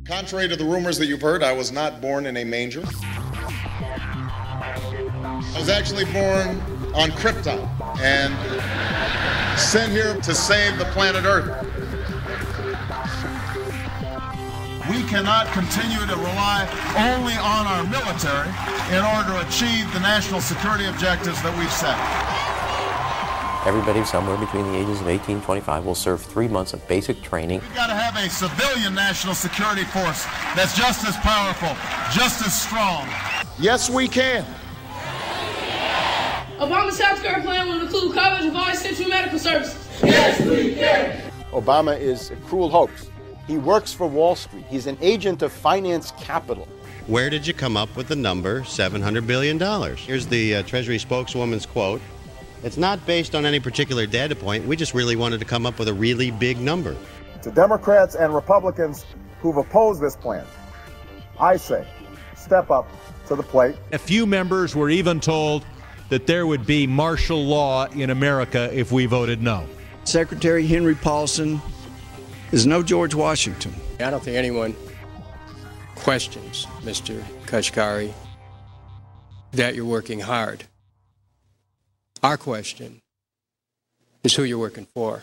Contrary to the rumors that you've heard, I was not born in a manger. I was actually born on Krypton and sent here to save the planet Earth. We cannot continue to rely only on our military in order to achieve the national security objectives that we've set. Everybody somewhere between the ages of 18 and 25 will serve 3 months of basic training. We've got to have a civilian national security force that's just as powerful, just as strong. Yes, we can. Obama's healthcare plan will include coverage of all essential medical services. Yes, we can. Obama is a cruel hoax. He works for Wall Street. He's an agent of finance capital. Where did you come up with the number $700 billion? Here's the Treasury spokeswoman's quote. It's not based on any particular data point. We just really wanted to come up with a really big number. To Democrats and Republicans who've opposed this plan, I say, step up to the plate. A few members were even told that there would be martial law in America if we voted no. Secretary Henry Paulson is no George Washington. I don't think anyone questions, Mr. Kashkari, that you're working hard. Our question is who you're working for.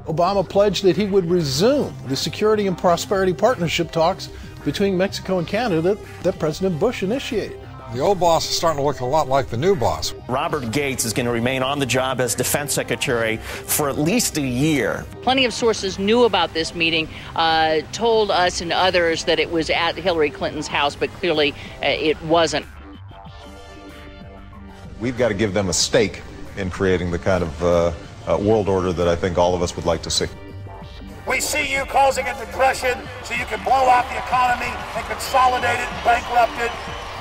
Obama pledged that he would resume the Security and Prosperity Partnership talks between Mexico and Canada that President Bush initiated. The old boss is starting to look a lot like the new boss. Robert Gates is going to remain on the job as defense secretary for at least a year. Plenty of sources knew about this meeting, told us and others that it was at Hillary Clinton's house, but clearly it wasn't. We've got to give them a stake in creating the kind of world order that I think all of us would like to see. We see you causing a depression so you can blow out the economy and consolidate it and bankrupt it.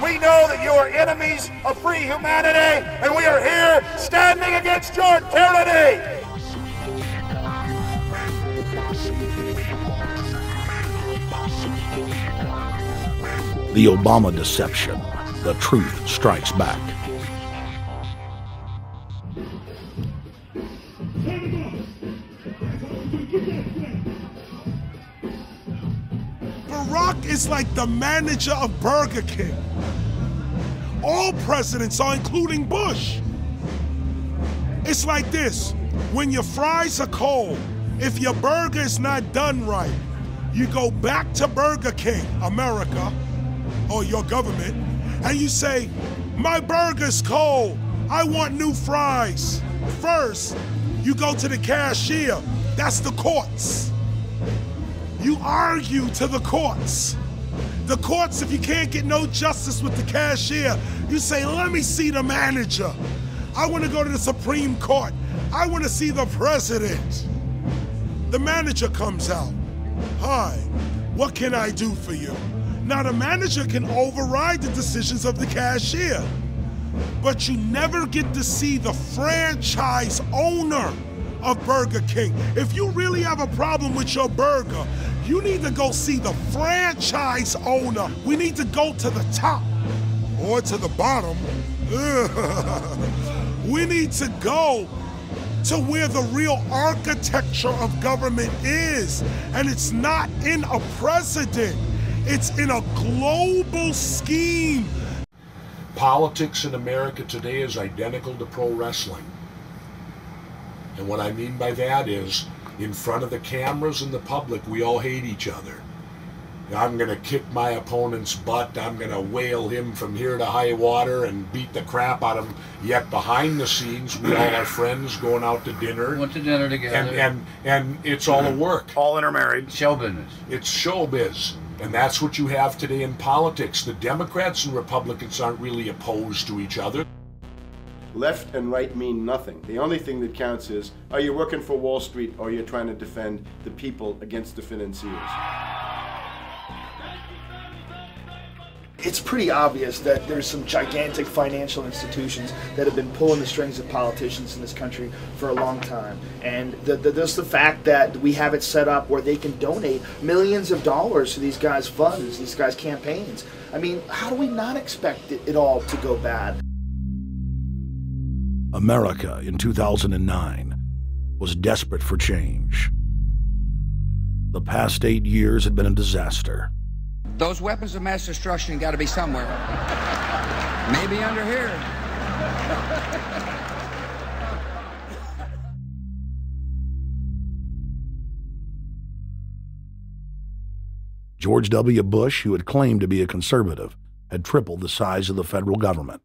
We know that you are enemies of free humanity, and we are here standing against your tyranny. The Obama deception. The truth strikes back. Barack is like the manager of Burger King. All presidents are, including Bush. It's like this. When your fries are cold, if your burger is not done right, you go back to Burger King, America, or your government, and you say, my burger's cold. I want new fries. First, you go to the cashier. That's the courts. You argue to the courts. The courts, if you can't get no justice with the cashier, you say, let me see the manager. I want to go to the Supreme Court. I want to see the president. The manager comes out. Hi, what can I do for you? Now the manager can override the decisions of the cashier, but you never get to see the franchise owner of Burger King. If you really have a problem with your burger, you need to go see the franchise owner. We need to go to the top or to the bottom. We need to go to where the real architecture of government is. And it's not in a president. It's in a global scheme. Politics in America today is identical to pro wrestling. And what I mean by that is, in front of the cameras and the public, we all hate each other. I'm going to kick my opponent's butt. I'm going to whale him from here to high water and beat the crap out of him. Yet behind the scenes, we all are friends going out to dinner. Went to dinner together. And it's all a work. All intermarried. Show business. It's showbiz. And that's what you have today in politics. The Democrats and Republicans aren't really opposed to each other. Left and right mean nothing. The only thing that counts is, are you working for Wall Street or you're trying to defend the people against the financiers? It's pretty obvious that there's some gigantic financial institutions that have been pulling the strings of politicians in this country for a long time. And just the fact that we have it set up where they can donate millions of dollars to these guys' funds, these guys' campaigns. I mean, how do we not expect it all to go bad? America in 2009 was desperate for change. The past 8 years had been a disaster. Those weapons of mass destruction got to be somewhere. Maybe under here. George W. Bush, who had claimed to be a conservative, had tripled the size of the federal government,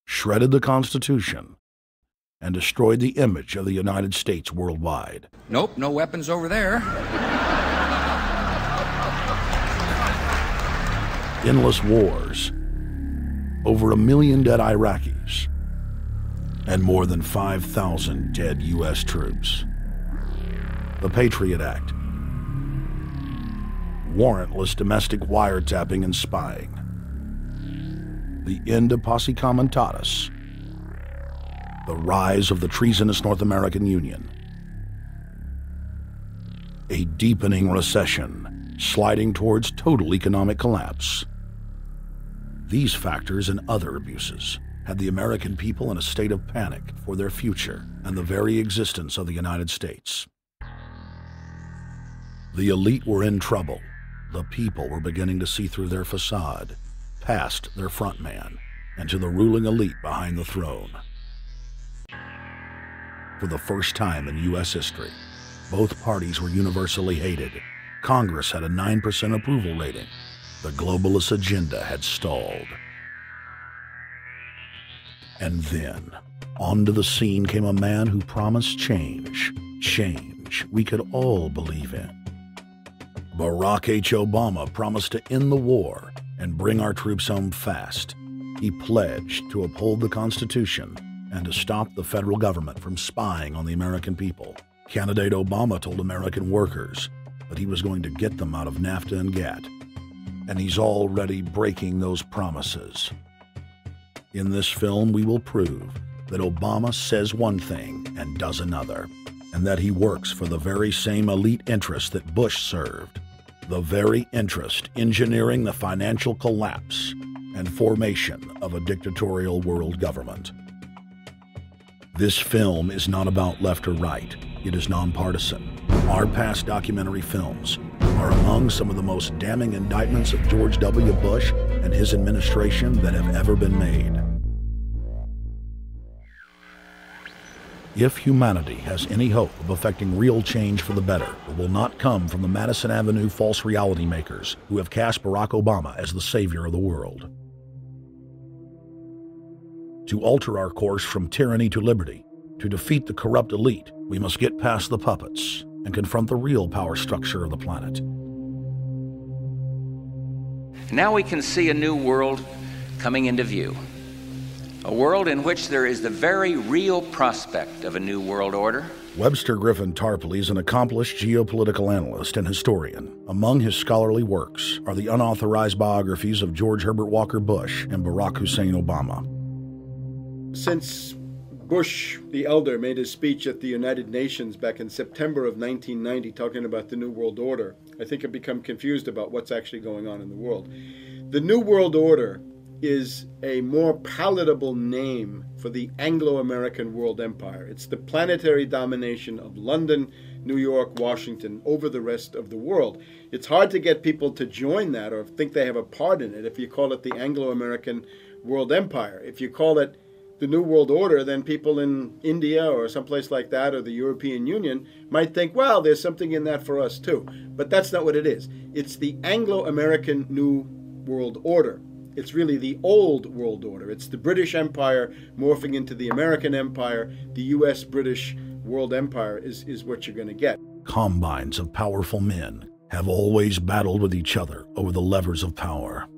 shredded the Constitution, and destroyed the image of the United States worldwide. Nope, no weapons over there. Endless wars, over 1 million dead Iraqis, and more than 5,000 dead U.S. troops. The Patriot Act, warrantless domestic wiretapping and spying, the end of Posse Comitatus, the rise of the treasonous North American Union, a deepening recession sliding towards total economic collapse. These factors and other abuses had the American people in a state of panic for their future and the very existence of the United States. The elite were in trouble. The people were beginning to see through their facade, past their front man, and to the ruling elite behind the throne. For the first time in U.S. history, both parties were universally hated. Congress had a 9% approval rating. The globalist agenda had stalled. And then, onto the scene came a man who promised change. Change we could all believe in. Barack H. Obama promised to end the war and bring our troops home fast. He pledged to uphold the Constitution and to stop the federal government from spying on the American people. Candidate Obama told American workers that he was going to get them out of NAFTA and GATT, and he's already breaking those promises. In this film, we will prove that Obama says one thing and does another, and that he works for the very same elite interests that Bush served, the very interest engineering the financial collapse and formation of a dictatorial world government. This film is not about left or right. It is nonpartisan. Our past documentary films are among some of the most damning indictments of George W. Bush and his administration that have ever been made. If humanity has any hope of effecting real change for the better, it will not come from the Madison Avenue false reality makers who have cast Barack Obama as the savior of the world. To alter our course from tyranny to liberty, to defeat the corrupt elite, we must get past the puppets and confront the real power structure of the planet. Now we can see a new world coming into view. A world in which there is the very real prospect of a new world order. Webster Griffin Tarpley is an accomplished geopolitical analyst and historian. Among his scholarly works are the unauthorized biographies of George Herbert Walker Bush and Barack Hussein Obama. Since Bush the Elder made his speech at the United Nations back in September of 1990 talking about the New World Order, I think I've become confused about what's actually going on in the world. The New World Order is a more palatable name for the Anglo-American world empire. It's the planetary domination of London, New York, Washington over the rest of the world. It's hard to get people to join that or think they have a part in it if you call it the Anglo-American world empire. If you call it the New World Order, then people in India or someplace like that or the European Union might think, well, there's something in that for us too. But that's not what it is. It's the Anglo-American New World Order. It's really the old world order. It's the British Empire morphing into the American Empire. The U.S.-British world empire is what you're going to get. Combines of powerful men have always battled with each other over the levers of power.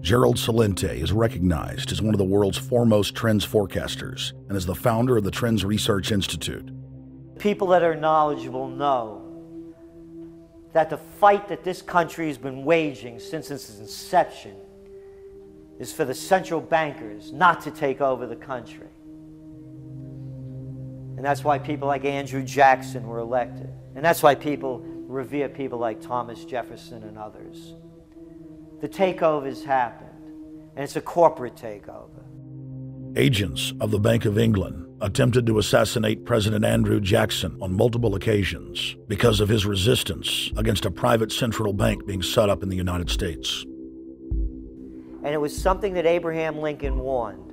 Gerald Celente is recognized as one of the world's foremost trends forecasters and is the founder of the Trends Research Institute. People that are knowledgeable know that the fight that this country has been waging since its inception is for the central bankers not to take over the country. And that's why people like Andrew Jackson were elected. And that's why people revere people like Thomas Jefferson and others. The takeover has happened, and it's a corporate takeover. Agents of the Bank of England attempted to assassinate President Andrew Jackson on multiple occasions because of his resistance against a private central bank being set up in the United States. And it was something that Abraham Lincoln warned.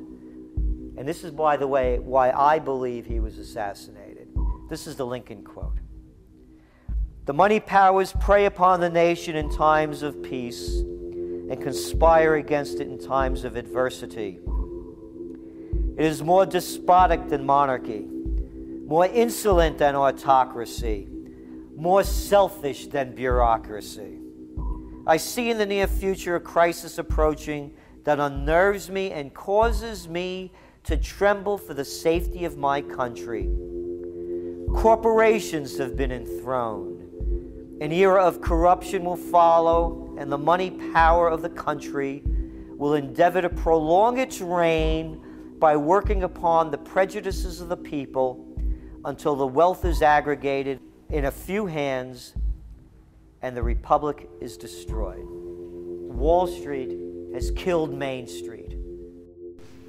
And this is, by the way, why I believe he was assassinated. This is the Lincoln quote. "The money powers prey upon the nation in times of peace and conspire against it in times of adversity. It is more despotic than monarchy, more insolent than autocracy, more selfish than bureaucracy. I see in the near future a crisis approaching that unnerves me and causes me to tremble for the safety of my country. Corporations have been enthroned. An era of corruption will follow, and the money power of the country will endeavor to prolong its reign by working upon the prejudices of the people until the wealth is aggregated in a few hands and the republic is destroyed. Wall Street has killed Main Street."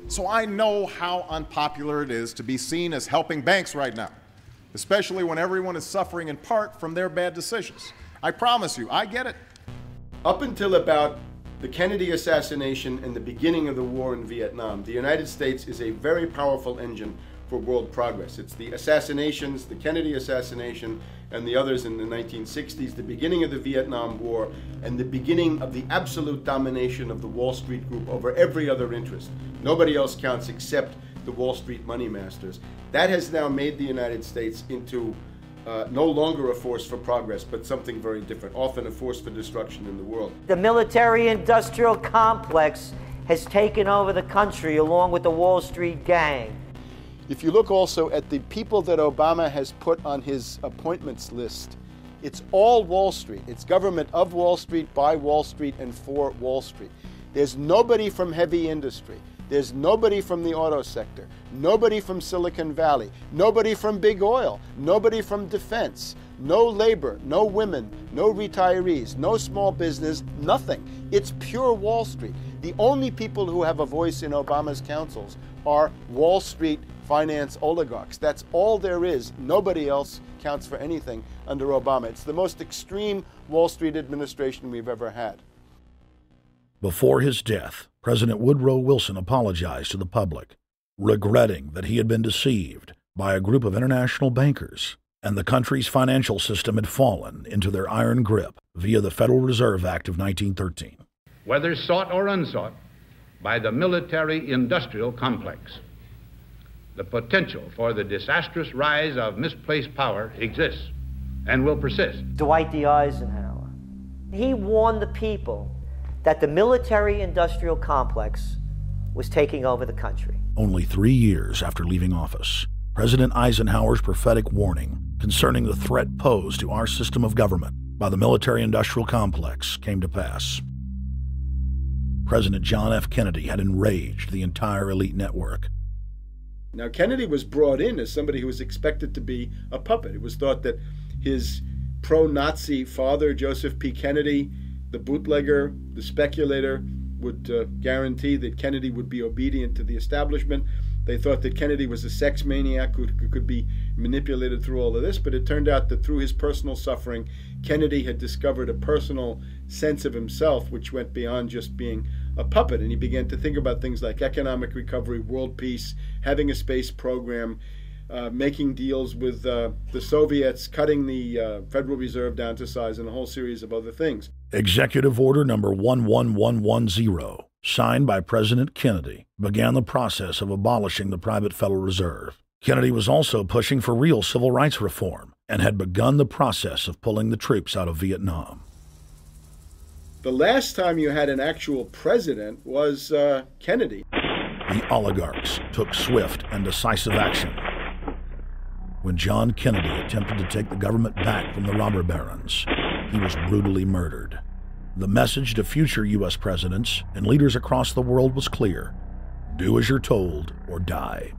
So I know how unpopular it is to be seen as helping banks right now, especially when everyone is suffering in part from their bad decisions. I promise you, I get it. Up until about the Kennedy assassination and the beginning of the war in Vietnam, the United States is a very powerful engine for world progress. It's the assassinations, the Kennedy assassination, and the others in the 1960s, the beginning of the Vietnam War, and the beginning of the absolute domination of the Wall Street group over every other interest. Nobody else counts except the Wall Street money masters. That has now made the United States into no longer a force for progress, but something very different, often a force for destruction in the world. The military-industrial complex has taken over the country along with the Wall Street gang. If you look also at the people that Obama has put on his appointments list, it's all Wall Street. It's government of Wall Street, by Wall Street, and for Wall Street. There's nobody from heavy industry. There's nobody from the auto sector, nobody from Silicon Valley, nobody from big oil, nobody from defense, no labor, no women, no retirees, no small business, nothing. It's pure Wall Street. The only people who have a voice in Obama's councils are Wall Street finance oligarchs. That's all there is. Nobody else counts for anything under Obama. It's the most extreme Wall Street administration we've ever had. Before his death, President Woodrow Wilson apologized to the public, regretting that he had been deceived by a group of international bankers and the country's financial system had fallen into their iron grip via the Federal Reserve Act of 1913. Whether sought or unsought by the military-industrial complex, the potential for the disastrous rise of misplaced power exists and will persist. Dwight D. Eisenhower, he warned the people that the military-industrial complex was taking over the country. Only 3 years after leaving office, President Eisenhower's prophetic warning concerning the threat posed to our system of government by the military-industrial complex came to pass. President John F. Kennedy had enraged the entire elite network. Now, Kennedy was brought in as somebody who was expected to be a puppet. It was thought that his pro-Nazi father, Joseph P. Kennedy, the bootlegger, the speculator, would guarantee that Kennedy would be obedient to the establishment. They thought that Kennedy was a sex maniac who could be manipulated through all of this, but it turned out that through his personal suffering, Kennedy had discovered a personal sense of himself which went beyond just being a puppet, and he began to think about things like economic recovery, world peace, having a space program, making deals with the Soviets, cutting the Federal Reserve down to size, and a whole series of other things. Executive Order number 11110, signed by President Kennedy, began the process of abolishing the private Federal Reserve. Kennedy was also pushing for real civil rights reform and had begun the process of pulling the troops out of Vietnam. The last time you had an actual president was Kennedy. The oligarchs took swift and decisive action. When John Kennedy attempted to take the government back from the robber barons, he was brutally murdered. The message to future U.S. presidents and leaders across the world was clear: do as you're told or die.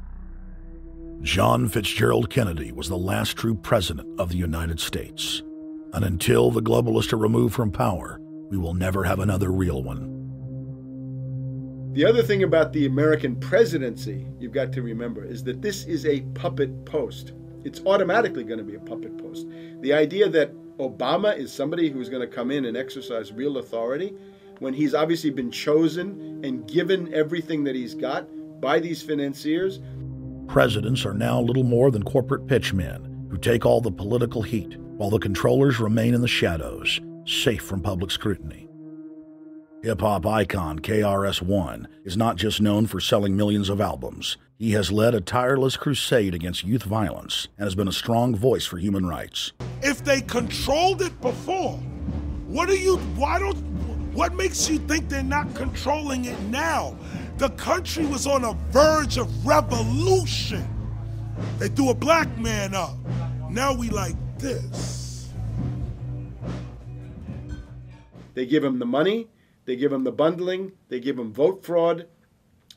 John Fitzgerald Kennedy was the last true president of the United States. And until the globalists are removed from power, we will never have another real one. The other thing about the American presidency you've got to remember is that this is a puppet post. It's automatically going to be a puppet post. The idea that Obama is somebody who's going to come in and exercise real authority when he's obviously been chosen and given everything that he's got by these financiers. Presidents are now little more than corporate pitchmen who take all the political heat, while the controllers remain in the shadows, safe from public scrutiny. Hip-hop icon KRS-One is not just known for selling millions of albums. He has led a tireless crusade against youth violence and has been a strong voice for human rights. If they controlled it before, what makes you think they're not controlling it now? The country was on a verge of revolution. They threw a black man up. Now we like this. They give him the money, they give him the bundling, they give him vote fraud,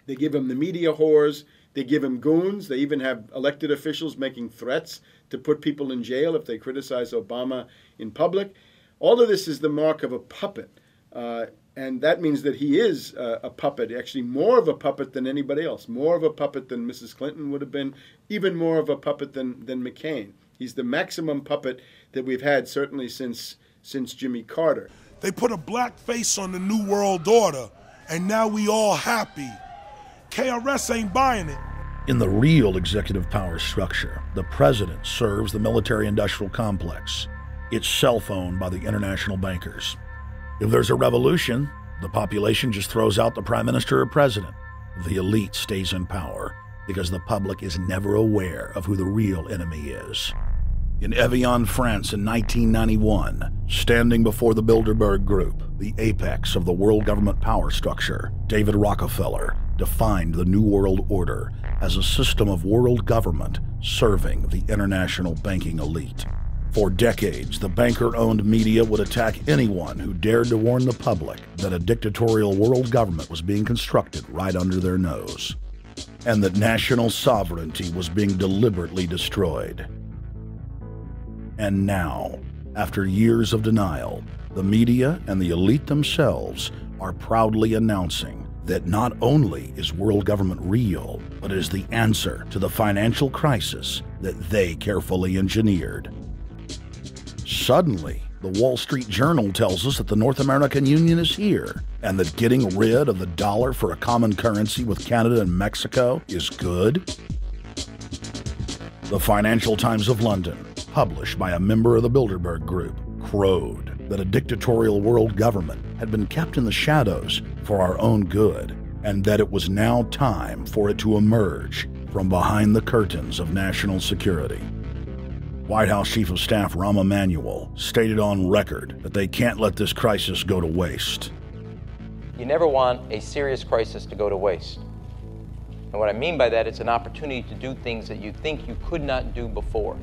they give him the media whores, they give him goons, they even have elected officials making threats to put people in jail if they criticize Obama in public. All of this is the mark of a puppet. And that means that he is a puppet, actually more of a puppet than anybody else, more of a puppet than Mrs. Clinton would have been, even more of a puppet than McCain. He's the maximum puppet that we've had certainly since Jimmy Carter. They put a black face on the New World Order, and now we all happy. KRS ain't buying it. In the real executive power structure, the president serves the military-industrial complex. It's self-owned by the international bankers. If there's a revolution, the population just throws out the prime minister or president. The elite stays in power because the public is never aware of who the real enemy is. In Evian, France in 1991, standing before the Bilderberg Group, the apex of the world government power structure, David Rockefeller defined the New World Order as a system of world government serving the international banking elite. For decades, the banker-owned media would attack anyone who dared to warn the public that a dictatorial world government was being constructed right under their nose, and that national sovereignty was being deliberately destroyed. And now, after years of denial, the media and the elite themselves are proudly announcing that not only is world government real, but it is the answer to the financial crisis that they carefully engineered. Suddenly, the Wall Street Journal tells us that the North American Union is here, and that getting rid of the dollar for a common currency with Canada and Mexico is good. The Financial Times of London, published by a member of the Bilderberg Group, crowed that a dictatorial world government had been kept in the shadows for our own good, and that it was now time for it to emerge from behind the curtains of national security. White House Chief of Staff Rahm Emanuel stated on record that they can't let this crisis go to waste. You never want a serious crisis to go to waste. And what I mean by that, it's an opportunity to do things that you think you could not do before.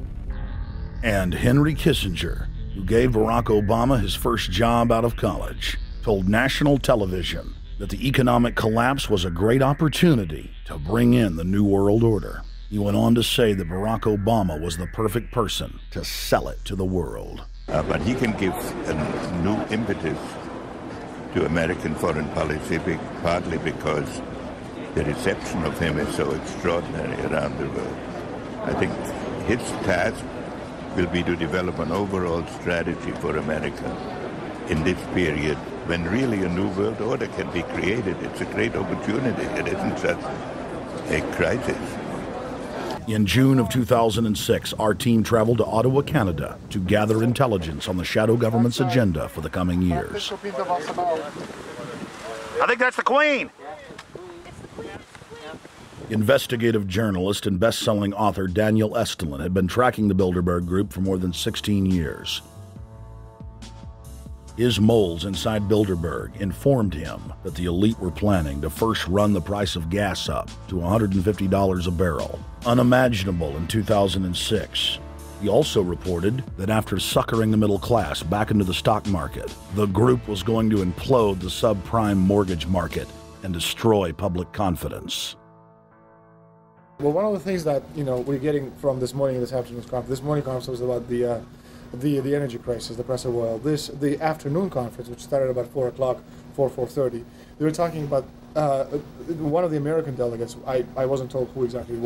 And Henry Kissinger, who gave Barack Obama his first job out of college, told national television that the economic collapse was a great opportunity to bring in the New World Order. He went on to say that Barack Obama was the perfect person to sell it to the world. But he can give a new impetus to American foreign policy, partly because the reception of him is so extraordinary around the world. I think his task will be to develop an overall strategy for America in this period when really a new world order can be created. It's a great opportunity. It isn't just a crisis. In June of 2006, our team traveled to Ottawa, Canada, to gather intelligence on the shadow government's agenda for the coming years. I think that's the Queen. Investigative journalist and best-selling author Daniel Estulin had been tracking the Bilderberg Group for more than 16 years. His moles inside Bilderberg informed him that the elite were planning to first run the price of gas up to $150 a barrel, unimaginable in 2006. He also reported that after suckering the middle class back into the stock market, the group was going to implode the subprime mortgage market and destroy public confidence. Well, one of the things that we're getting from this morning and this afternoon's conference, this morning conference was about the energy crisis, the price of oil. The afternoon conference, which started about 4 o'clock, 4:30, they were talking about one of the American delegates, I wasn't told who exactly it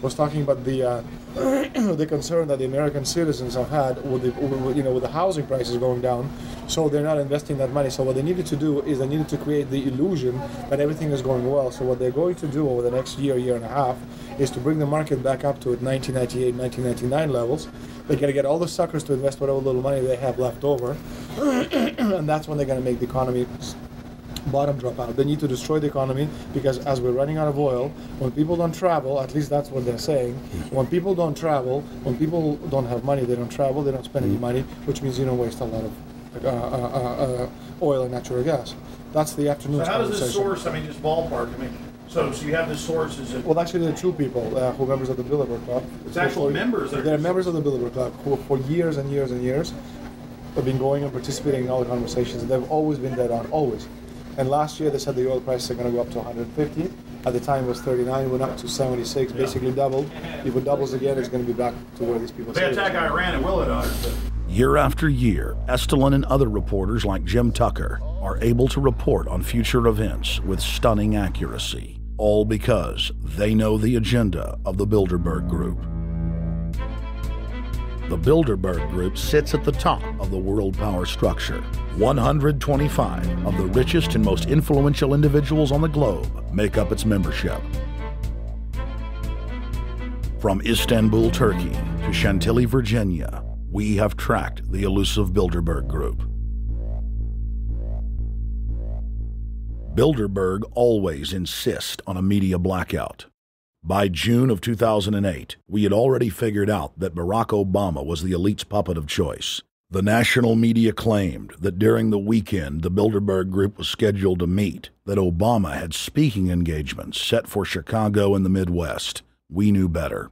was talking about the the concern that the American citizens have had with the housing prices going down, so they're not investing that money. So what they needed to do is they needed to create the illusion that everything is going well. So what they're going to do over the next year and a half is to bring the market back up to 1998, 1999 levels. They're going to get all the suckers to invest whatever little money they have left over, and that's when they're going to make the economy bottom drop out. They need to destroy the economy because as we're running out of oil, when people don't travel, at least that's what they're saying, when people don't travel, when people don't have money, they don't travel, they don't spend any money, which means you don't waste a lot of oil and natural gas. That's the afternoon's So how does this conversation. source, I mean, just ballpark, I mean, so you have this source, is it? Well, actually, there are two people who are members of the Bilderberg Club. It's actual members that are They're members of the Bilderberg Club who for years and years and years have been going and participating in all the conversations, and they've always been dead on, always. And last year they said the oil prices are going to go up to 150. At the time it was 39, it went up to 76, basically doubled. If it doubles again, it's going to be back to where these people They say. attack Iran and will it? Year after year, Estelin and other reporters like Jim Tucker are able to report on future events with stunning accuracy, all because they know the agenda of the Bilderberg Group. The Bilderberg Group sits at the top of the world power structure. 125 of the richest and most influential individuals on the globe make up its membership. From Istanbul, Turkey to Chantilly, Virginia, we have tracked the elusive Bilderberg Group. Bilderberg always insist on a media blackout. By June of 2008, we had already figured out that Barack Obama was the elite's puppet of choice. The national media claimed that during the weekend the Bilderberg Group was scheduled to meet, that Obama had speaking engagements set for Chicago and the Midwest. We knew better.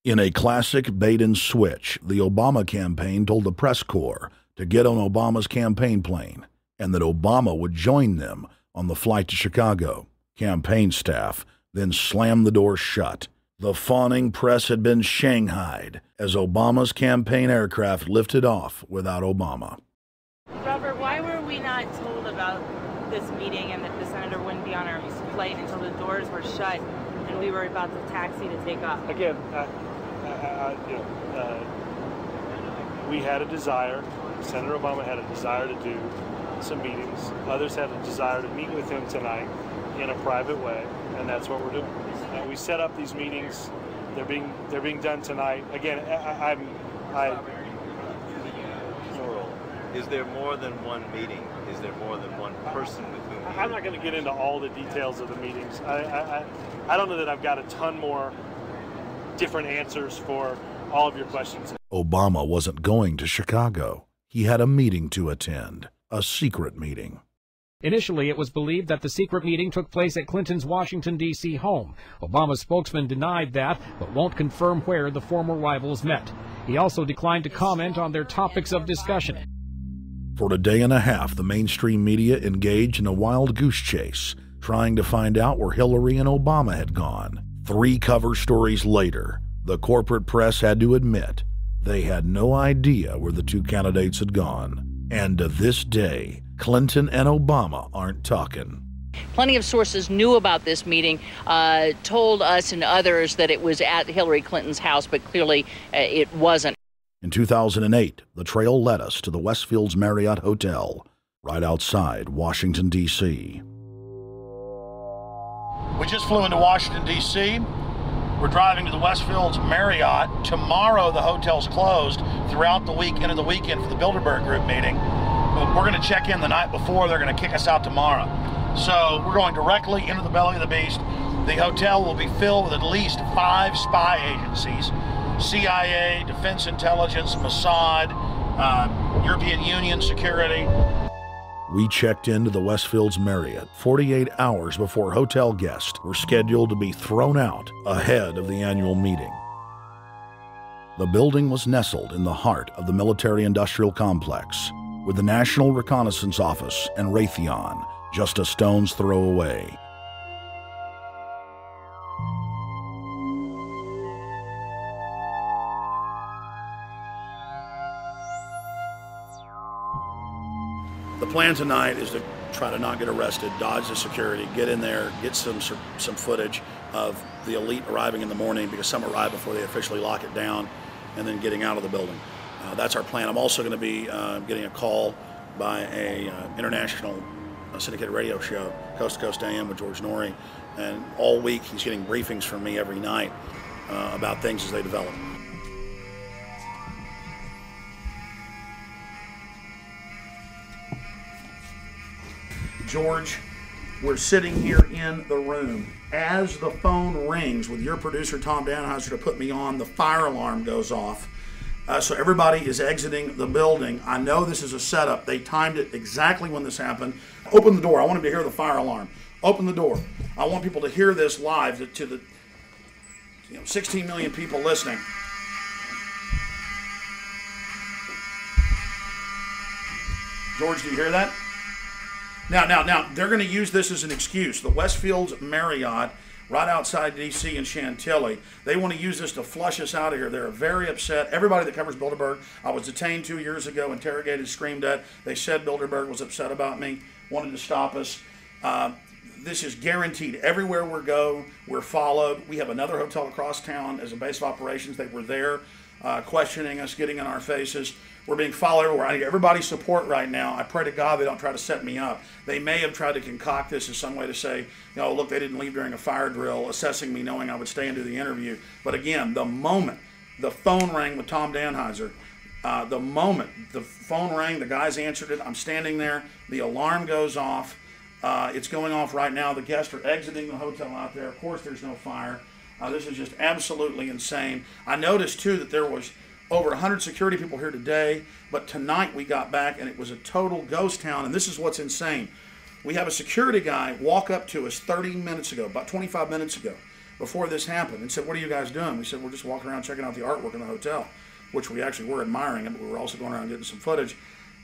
In a classic bait-and-switch, the Obama campaign told the press corps to get on Obama's campaign plane, and that Obama would join them on the flight to Chicago. Campaign staff then slammed the door shut. The fawning press had been shanghaied as Obama's campaign aircraft lifted off without Obama. Robert, why were we not told about this meeting and that the senator wouldn't be on our flight until the doors were shut and we were about to taxi to take off? Again, we had a desire, Senator Obama had a desire to do some meetings. Others had a desire to meet with him tonight in a private way, and that's what we're doing. We set up these meetings. They're being done tonight. Again, Is there more than one meeting? Is there more than one person with whom? I'm not going to get into all the details of the meetings. I don't know that I've got a ton more different answers for all of your questions. Obama wasn't going to Chicago. He had a meeting to attend, a secret meeting. Initially, it was believed that the secret meeting took place at Clinton's Washington, D.C. home. Obama's spokesman denied that, but won't confirm where the former rivals met. He also declined to comment on their topics of discussion. For a day and a half, the mainstream media engaged in a wild goose chase, trying to find out where Hillary and Obama had gone. 3 cover stories later, the corporate press had to admit they had no idea where the two candidates had gone. And to this day, Clinton and Obama aren't talking. Plenty of sources knew about this meeting, told us and others that it was at Hillary Clinton's house, but clearly it wasn't. In 2008, the trail led us to the Westfields Marriott Hotel, right outside Washington, D.C. We just flew into Washington, D.C. We're driving to the Westfields Marriott. Tomorrow, the hotel's closed throughout the week into the weekend for the Bilderberg Group meeting. We're going to check in the night before. They're going to kick us out tomorrow. So we're going directly into the belly of the beast. The hotel will be filled with at least 5 spy agencies: CIA, Defense Intelligence, Mossad, European Union Security. We checked into the Westfields Marriott 48 hours before hotel guests were scheduled to be thrown out ahead of the annual meeting. The building was nestled in the heart of the military-industrial complex, with the National Reconnaissance Office and Raytheon just a stone's throw away. The plan tonight is to try to not get arrested, dodge the security, get in there, get some footage of the elite arriving in the morning, because some arrive before they officially lock it down, and then getting out of the building. That's our plan. I'm also going to be getting a call by a international syndicated radio show, Coast to Coast AM with George Norrie, and all week he's getting briefings from me every night about things as they develop. George, we're sitting here in the room. As the phone rings with your producer, Tom Danheiser, to put me on, the fire alarm goes off. So everybody is exiting the building. I know this is a setup. They timed it exactly when this happened. Open the door. I want them to hear the fire alarm. Open the door. I want people to hear this live to the 16 million people listening. George, do you hear that? Now, they're going to use this as an excuse. The Westfields Marriott, right outside D.C. in Chantilly, they want to use this to flush us out of here. They're very upset. Everybody that covers Bilderberg, I was detained 2 years ago, interrogated, screamed at. They said Bilderberg was upset about me, wanted to stop us. This is guaranteed. Everywhere we go, we're followed. We have another hotel across town as a base of operations. They were there questioning us, getting in our faces. We're being followed everywhere. I need everybody's support right now. I pray to God they don't try to set me up. They may have tried to concoct this as some way to say, look, they didn't leave during a fire drill, assessing me, knowing I would stay and do the interview. But again, the moment the phone rang with Tom Danheiser, the moment the phone rang, the guys answered it, I'm standing there, the alarm goes off. It's going off right now. The guests are exiting the hotel out there. Of course, there's no fire. This is just absolutely insane. I noticed, too, that there was over 100 security people here today, but tonight we got back and it was a total ghost town, and this is what's insane. We have a security guy walk up to us 30 minutes ago, about 25 minutes ago, before this happened, and said, "What are you guys doing?" We said, "We're just walking around checking out the artwork in the hotel," which we actually were admiring, but we were also going around getting some footage.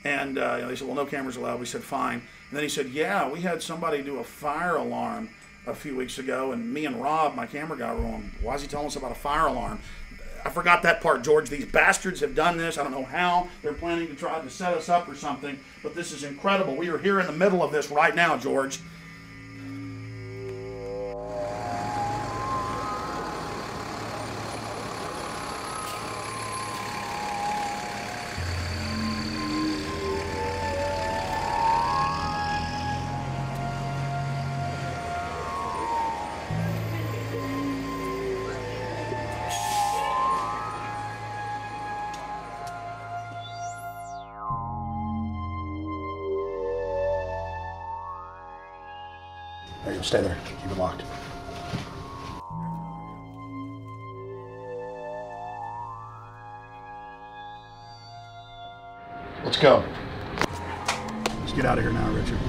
And they said, "Well, no cameras allowed." We said, "Fine." And then he said, "Yeah, we had somebody do a fire alarm a few weeks ago, and me and Rob, my camera guy, were going, why is he telling us about a fire alarm?" I forgot that part, George. These bastards have done this. I don't know how. They're planning to try to set us up or something, but this is incredible. We are here in the middle of this right now, George. There you go. Stay there. Keep it locked. Let's go. Let's get out of here now, Richard.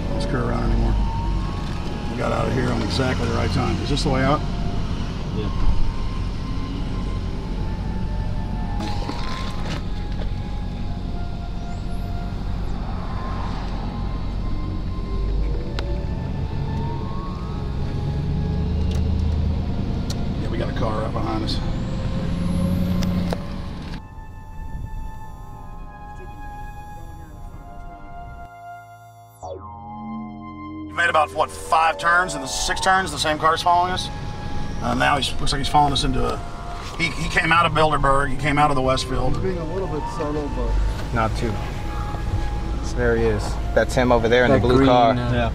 Don't screw around anymore. We got out of here on exactly the right time. Is this the way out? Yeah. Car right behind us. We made about, what, 5 turns and 6 turns, the same car's following us. Now looks like he's following us into a... He came out of Bilderberg, he came out of the Westfield. He's being a little bit subtle, but... Not too. So there he is. That's him over there in the blue green, car. Yeah.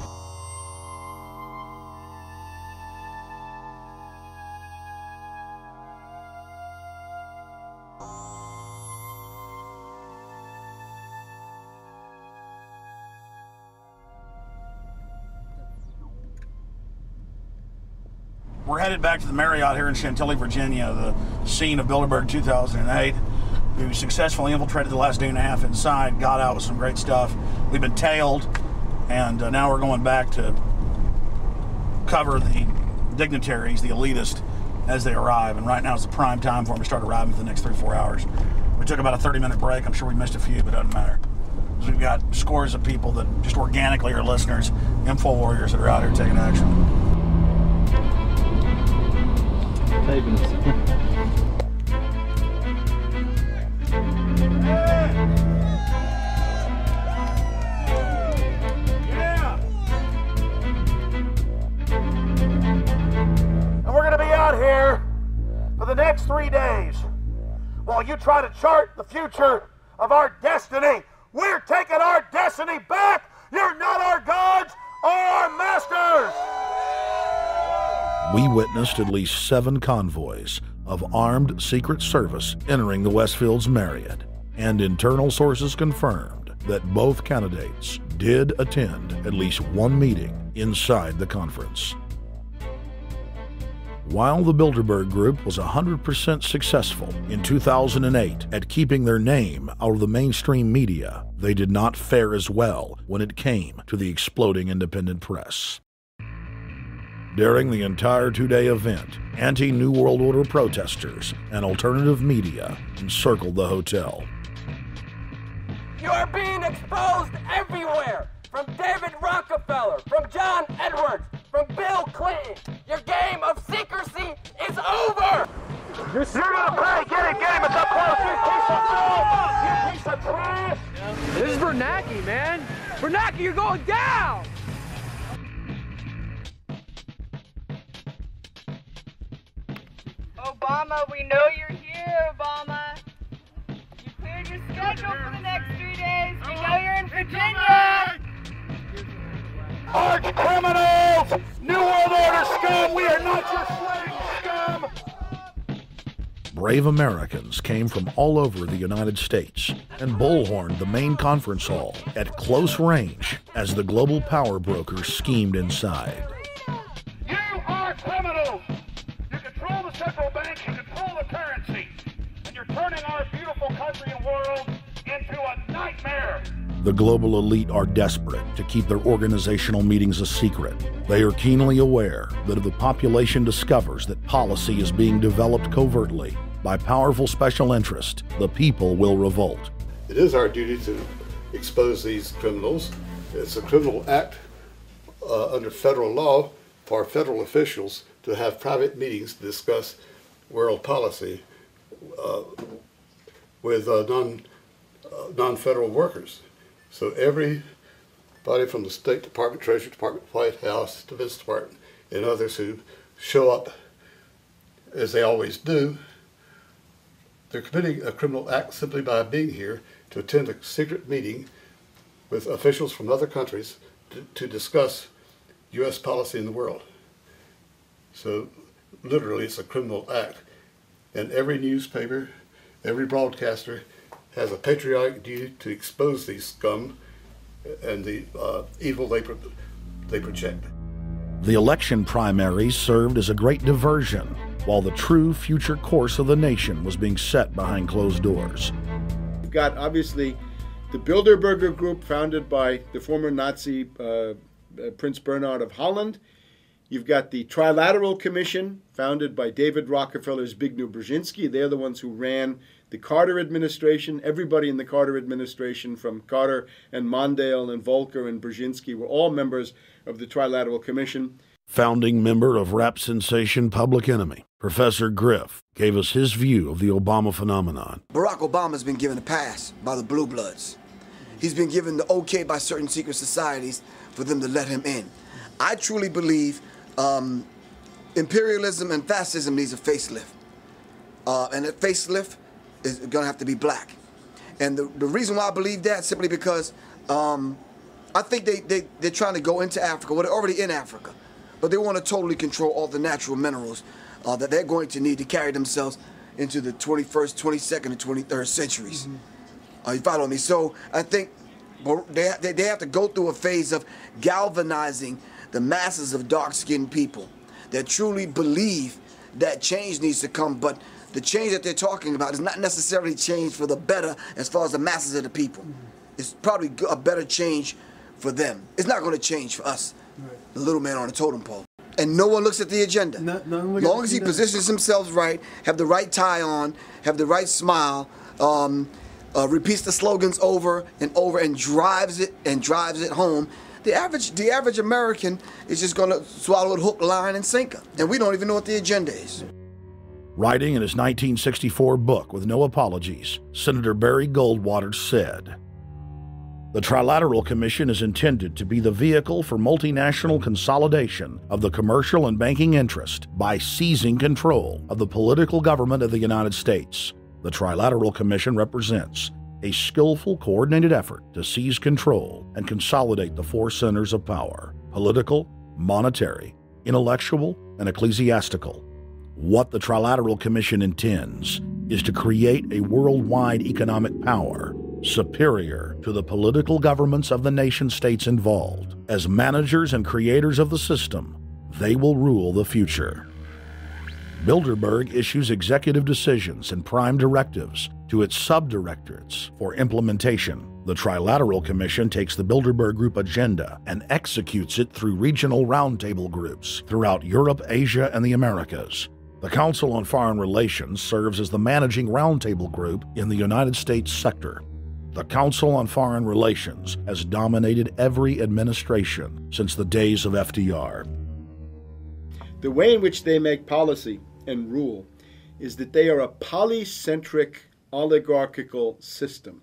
We're headed back to the Marriott here in Chantilly, Virginia, the scene of Bilderberg 2008. We successfully infiltrated the last day and a half inside, got out with some great stuff. We've been tailed, and now we're going back to cover the dignitaries, the elitists, as they arrive. And right now is the prime time for them to start arriving for the next 3-4 hours. We took about a 30-minute break. I'm sure we missed a few, but it doesn't matter. Because we've got scores of people that just organically are listeners, info warriors that are out here taking action. Taping us. Yeah! next 3 days, while you try to chart the future of our destiny, we're taking our destiny back. You're not our gods or our masters. We witnessed at least 7 convoys of armed Secret Service entering the Westfield's Marriott, and internal sources confirmed that both candidates did attend at least one meeting inside the conference. While the Bilderberg Group was 100% successful in 2008 at keeping their name out of the mainstream media, they did not fare as well when it came to the exploding independent press. During the entire 2-day event, anti-New World Order protesters and alternative media encircled the hotel. You are being exposed everywhere! From David Rockefeller, from John Edwards, from Bill Clinton. Your game of secrecy is over! You're gonna pay! Get him! It's up close! You piece of trash! This is Bernanke, man! Bernanke, you're going down! Obama, we know you're here, Obama. You cleared your schedule for the next 3 days. We know you're in Virginia. Arch criminals! New World Order scum! We are not your slave scum! Brave Americans came from all over the United States and bullhorned the main conference hall at close range as the global power brokers schemed inside. You are criminals! You control the central bank, you control the currency, and you're turning our beautiful country and world into a nightmare! The global elite are desperate to keep their organizational meetings a secret. They are keenly aware that if the population discovers that policy is being developed covertly by powerful special interest, the people will revolt. It is our duty to expose these criminals. It's a criminal act under federal law for federal officials to have private meetings to discuss world policy with non-federal workers. So everybody from the State Department, Treasury Department, White House, Defense Department, and others who show up, as they always do, they're committing a criminal act simply by being here to attend a secret meeting with officials from other countries to discuss U.S. policy in the world. So literally it's a criminal act. And every newspaper, every broadcaster has a patriotic duty to expose these scum and the evil they project. The election primaries served as a great diversion, while the true future course of the nation was being set behind closed doors. You've got, obviously, the Bilderberger Group, founded by the former Nazi Prince Bernhard of Holland. You've got the Trilateral Commission, founded by David Rockefeller's Zbigniew Brzezinski. They're the ones who ran the Carter administration. Everybody in the Carter administration, from Carter and Mondale and Volcker and Brzezinski, were all members of the Trilateral Commission. Founding member of rap sensation Public Enemy, Professor Griff, gave us his view of the Obama phenomenon. Barack Obama's been given a pass by the Blue Bloods. He's been given the okay by certain secret societies for them to let him in. I truly believe imperialism and fascism needs a facelift. And that facelift is going to have to be black. And the reason why I believe that, simply because I think they're trying to go into Africa. Well, they're already in Africa. But they want to totally control all the natural minerals that they're going to need to carry themselves into the 21st, 22nd, and 23rd centuries. You follow me? So I think they have to go through a phase of galvanizing the masses of dark-skinned people that truly believe that change needs to come, but the change that they're talking about is not necessarily change for the better as far as the masses of the people. It's probably a better change for them. It's not going to change for us, the little man on the totem pole. And no one looks at the agenda. As long as he positions himself right, have the right tie on, have the right smile, repeats the slogans over and over and drives it home, the average American is just going to swallow it hook, line, and sinker. And we don't even know what the agenda is. Writing in his 1964 book, With No Apologies, Senator Barry Goldwater said, The Trilateral Commission is intended to be the vehicle for multinational consolidation of the commercial and banking interest by seizing control of the political government of the United States. The Trilateral Commission represents a skillful, coordinated effort to seize control and consolidate the four centers of power: political, monetary, intellectual, and ecclesiastical. What the Trilateral Commission intends is to create a worldwide economic power superior to the political governments of the nation-states involved. As managers and creators of the system, they will rule the future. Bilderberg issues executive decisions and prime directives to its subdirectorates for implementation. The Trilateral Commission takes the Bilderberg Group agenda and executes it through regional roundtable groups throughout Europe, Asia, and the Americas. The Council on Foreign Relations serves as the managing roundtable group in the United States sector. The Council on Foreign Relations has dominated every administration since the days of FDR. The way in which they make policy and rule is that they are a polycentric oligarchical system.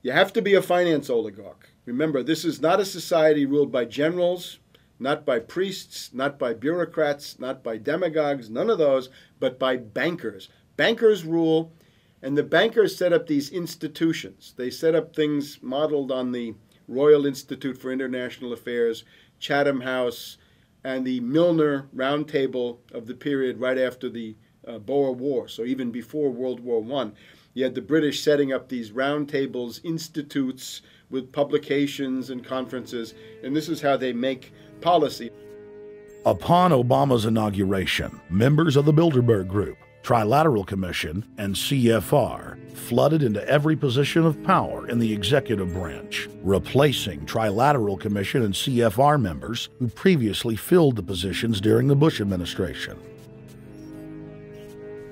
You have to be a finance oligarch. Remember, this is not a society ruled by generals, not by priests, not by bureaucrats, not by demagogues, none of those, but by bankers. Bankers rule, and the bankers set up these institutions. They set up things modeled on the Royal Institute for International Affairs, Chatham House, and the Milner Round Table of the period right after the Boer War, so even before World War I. You had the British setting up these round tables, institutes with publications and conferences, and this is how they make policy. Upon Obama's inauguration, members of the Bilderberg Group, Trilateral Commission, and CFR flooded into every position of power in the executive branch, replacing Trilateral Commission and CFR members who previously filled the positions during the Bush administration.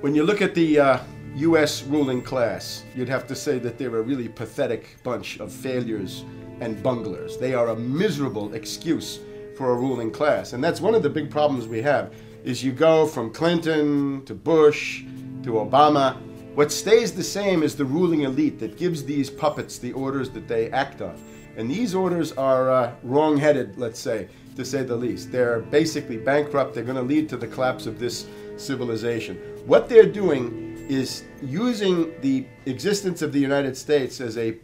When you look at the U.S. ruling class, you'd have to say that they're a really pathetic bunch of failures and bunglers. They are a miserable excuse for a ruling class. And that's one of the big problems we have, is you go from Clinton to Bush to Obama. What stays the same is the ruling elite that gives these puppets the orders that they act on. And these orders are wrong-headed, let's say the least. They're basically bankrupt. They're going to lead to the collapse of this civilization. What they're doing is using the existence of the United States as a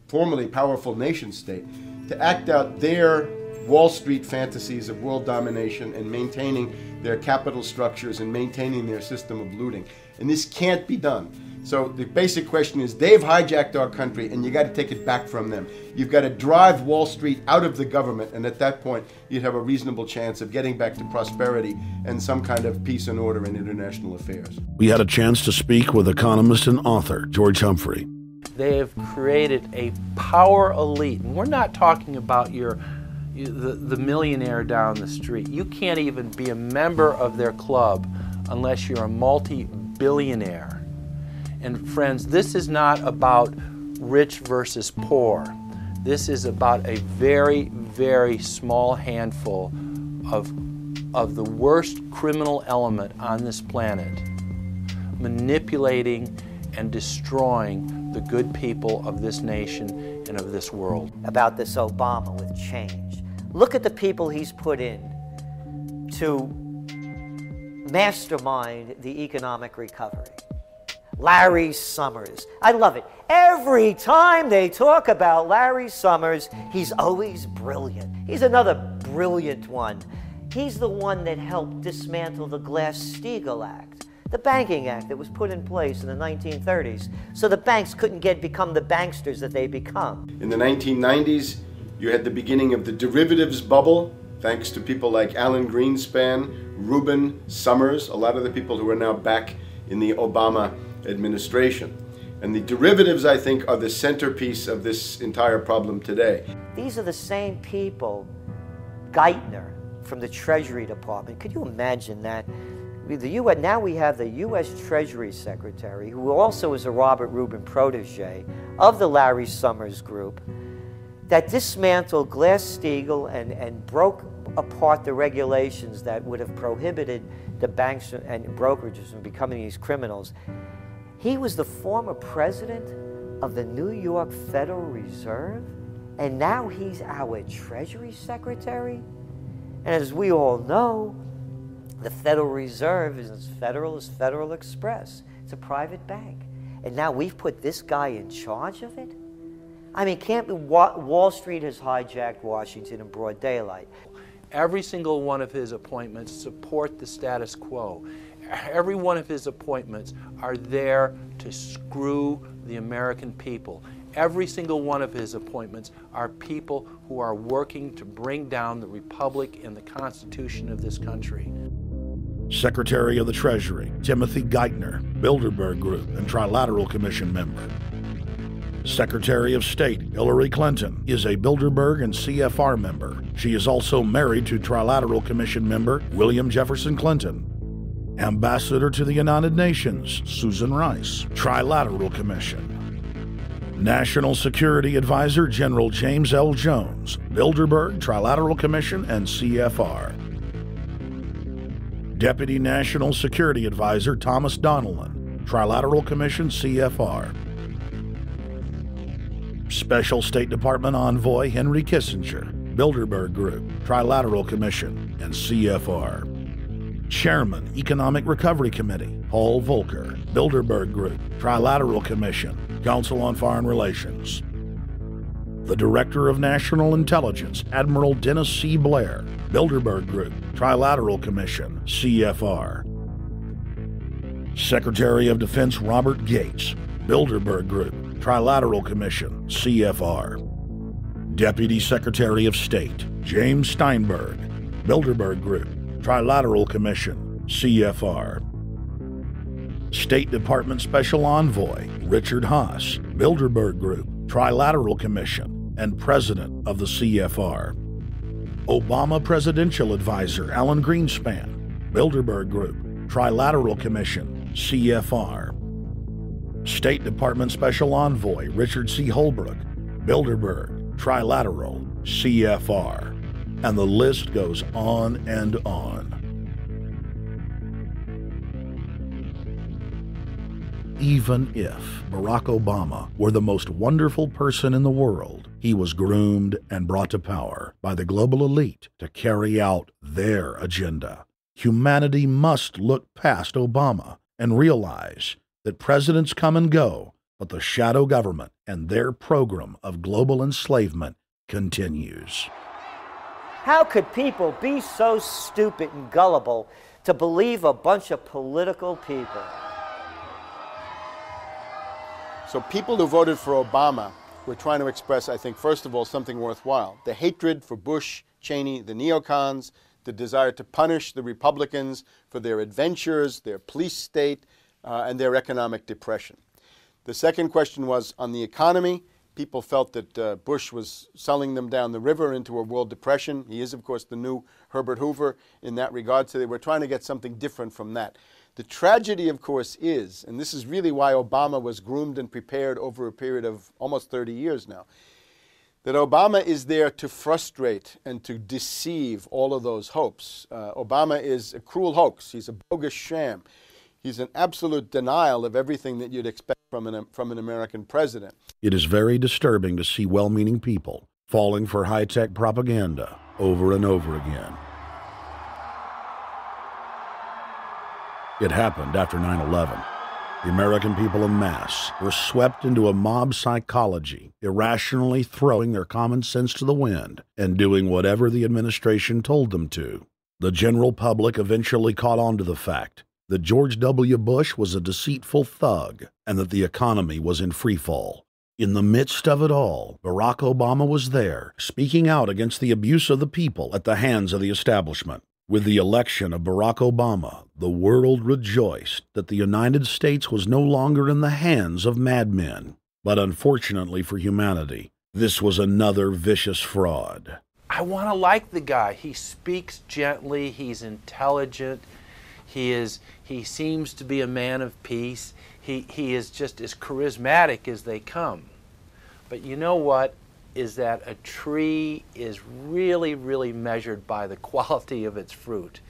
formerly powerful nation state to act out their Wall Street fantasies of world domination and maintaining their capital structures and maintaining their system of looting. And this can't be done. So the basic question is, they've hijacked our country and you got to take it back from them. You've got to drive Wall Street out of the government, and at that point you'd have a reasonable chance of getting back to prosperity and some kind of peace and order in international affairs. We had a chance to speak with economist and author George Humphrey. They have created a power elite, and we're not talking about the millionaire down the street. You can't even be a member of their club unless you're a multi-billionaire. And friends, this is not about rich versus poor. This is about a very, very small handful of the worst criminal element on this planet, manipulating and destroying the good people of this nation and of this world. About this Obama with change. Look at the people he's put in to mastermind the economic recovery. Larry Summers. I love it. Every time they talk about Larry Summers, he's always brilliant. He's another brilliant one. He's the one that helped dismantle the Glass-Steagall Act, the banking act that was put in place in the 1930s, so the banks couldn't become the banksters that they become. In the 1990s, you had the beginning of the derivatives bubble, thanks to people like Alan Greenspan, Rubin, Summers, a lot of the people who are now back in the Obama administration. And the derivatives, I think, are the centerpiece of this entire problem today. These are the same people, Geithner from the Treasury Department. Could you imagine that? Now we have the U.S. Treasury Secretary, who also is a Robert Rubin protege of the Larry Summers Group, that dismantled Glass-Steagall and broke apart the regulations that would have prohibited the banks and brokerages from becoming these criminals. He was the former president of the New York Federal Reserve, And now he's our Treasury Secretary? And as we all know, the Federal Reserve is as federal as Federal Express. It's a private bank. And now we've put this guy in charge of it? I mean, Wall Street has hijacked Washington in broad daylight. Every single one of his appointments support the status quo. Every one of his appointments are there to screw the American people. Every single one of his appointments are people who are working to bring down the Republic and the Constitution of this country. Secretary of the Treasury, Timothy Geithner, Bilderberg Group and Trilateral Commission member. Secretary of State, Hillary Clinton, is a Bilderberg and CFR member. She is also married to Trilateral Commission member William Jefferson Clinton. Ambassador to the United Nations, Susan Rice, Trilateral Commission. National Security Advisor General James L. Jones, Bilderberg, Trilateral Commission, and CFR. Deputy National Security Advisor Thomas Donilon, Trilateral Commission, CFR. Special State Department Envoy Henry Kissinger, Bilderberg Group, Trilateral Commission, and CFR. Chairman, Economic Recovery Committee, Paul Volcker, Bilderberg Group, Trilateral Commission, Council on Foreign Relations. The Director of National Intelligence, Admiral Dennis C. Blair, Bilderberg Group, Trilateral Commission, CFR. Secretary of Defense Robert Gates, Bilderberg Group, Trilateral Commission, CFR. Deputy Secretary of State James Steinberg, Bilderberg Group, Trilateral Commission, CFR. State Department Special Envoy Richard Haas, Bilderberg Group, Trilateral Commission, and President of the CFR. Obama Presidential Advisor Alan Greenspan, Bilderberg Group, Trilateral Commission, CFR. State Department Special Envoy Richard C. Holbrooke, Bilderberg, Trilateral, CFR. And the list goes on and on. Even if Barack Obama were the most wonderful person in the world, he was groomed and brought to power by the global elite to carry out their agenda. Humanity must look past Obama and realize that presidents come and go, but the shadow government and their program of global enslavement continues. How could people be so stupid and gullible to believe a bunch of political people? So people who voted for Obama were trying to express, I think, first of all, something worthwhile. The hatred for Bush, Cheney, the neocons, the desire to punish the Republicans for their adventures, their police state, and their economic depression. The second question was on the economy. People felt that Bush was selling them down the river into a world depression. He is, of course, the new Herbert Hoover in that regard, so they were trying to get something different from that. The tragedy, of course, is, and this is really why Obama was groomed and prepared over a period of almost 30 years now, that Obama is there to frustrate and to deceive all of those hopes. Obama is a cruel hoax. He's a bogus sham. He's an absolute denial of everything that you'd expect from an American president. It is very disturbing to see well-meaning people falling for high-tech propaganda over and over again. It happened after 9/11. The American people en masse were swept into a mob psychology, irrationally throwing their common sense to the wind and doing whatever the administration told them to. The general public eventually caught on to the fact that George W. Bush was a deceitful thug and that the economy was in freefall. In the midst of it all, Barack Obama was there, speaking out against the abuse of the people at the hands of the establishment. With the election of Barack Obama, the world rejoiced that the United States was no longer in the hands of madmen. But unfortunately for humanity, this was another vicious fraud. I want to like the guy. He speaks gently, he's intelligent, he seems to be a man of peace. He is just as charismatic as they come. But you know what? Is that a tree is really, really measured by the quality of its fruit.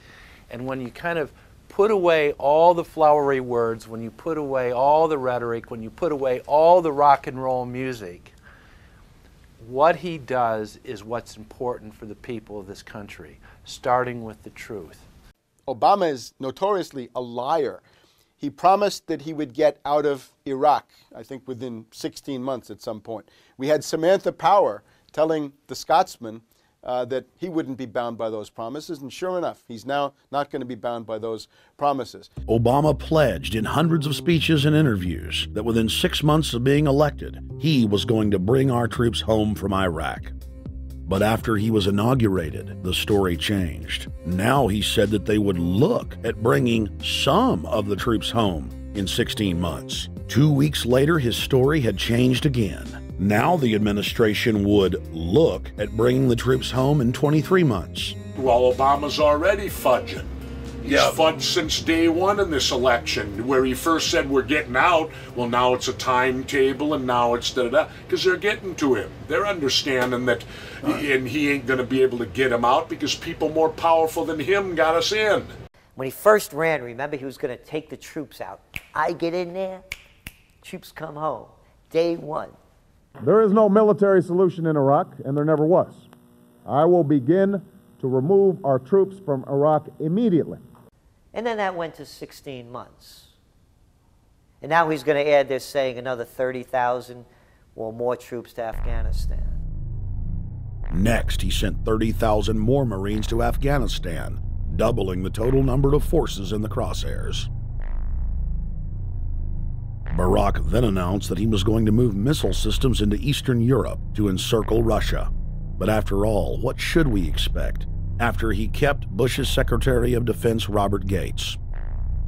And when you kind of put away all the flowery words, when you put away all the rhetoric, when you put away all the rock and roll music, What he does is what's important for the people of this country, starting with the truth. Obama is notoriously a liar. He promised that he would get out of Iraq, I think within 16 months at some point. We had Samantha Power telling the Scotsman that he wouldn't be bound by those promises, and sure enough, he's now not going to be bound by those promises. Obama pledged in hundreds of speeches and interviews that within 6 months of being elected, he was going to bring our troops home from Iraq. But after he was inaugurated, the story changed. Now he said that they would look at bringing some of the troops home in 16 months. 2 weeks later, his story had changed again. Now the administration would look at bringing the troops home in 23 months. Well, Obama's already fudging. He's fudged since day one in this election, where he first said we're getting out. Well, now it's a timetable, and now it's da-da-da, because they're getting to him. They're understanding that, and he ain't going to be able to get him out because people more powerful than him got us in. When he first ran, remember, he was going to take the troops out. I get in there, troops come home. Day one. There is no military solution in Iraq, and there never was. I will begin to remove our troops from Iraq immediately. And then that went to 16 months. And now he's going to add, they're saying, another 30,000 or more troops to Afghanistan. Next, he sent 30,000 more Marines to Afghanistan, doubling the total number of forces in the crosshairs. Barack then announced that he was going to move missile systems into Eastern Europe to encircle Russia. But after all, what should we expect after he kept Bush's Secretary of Defense Robert Gates?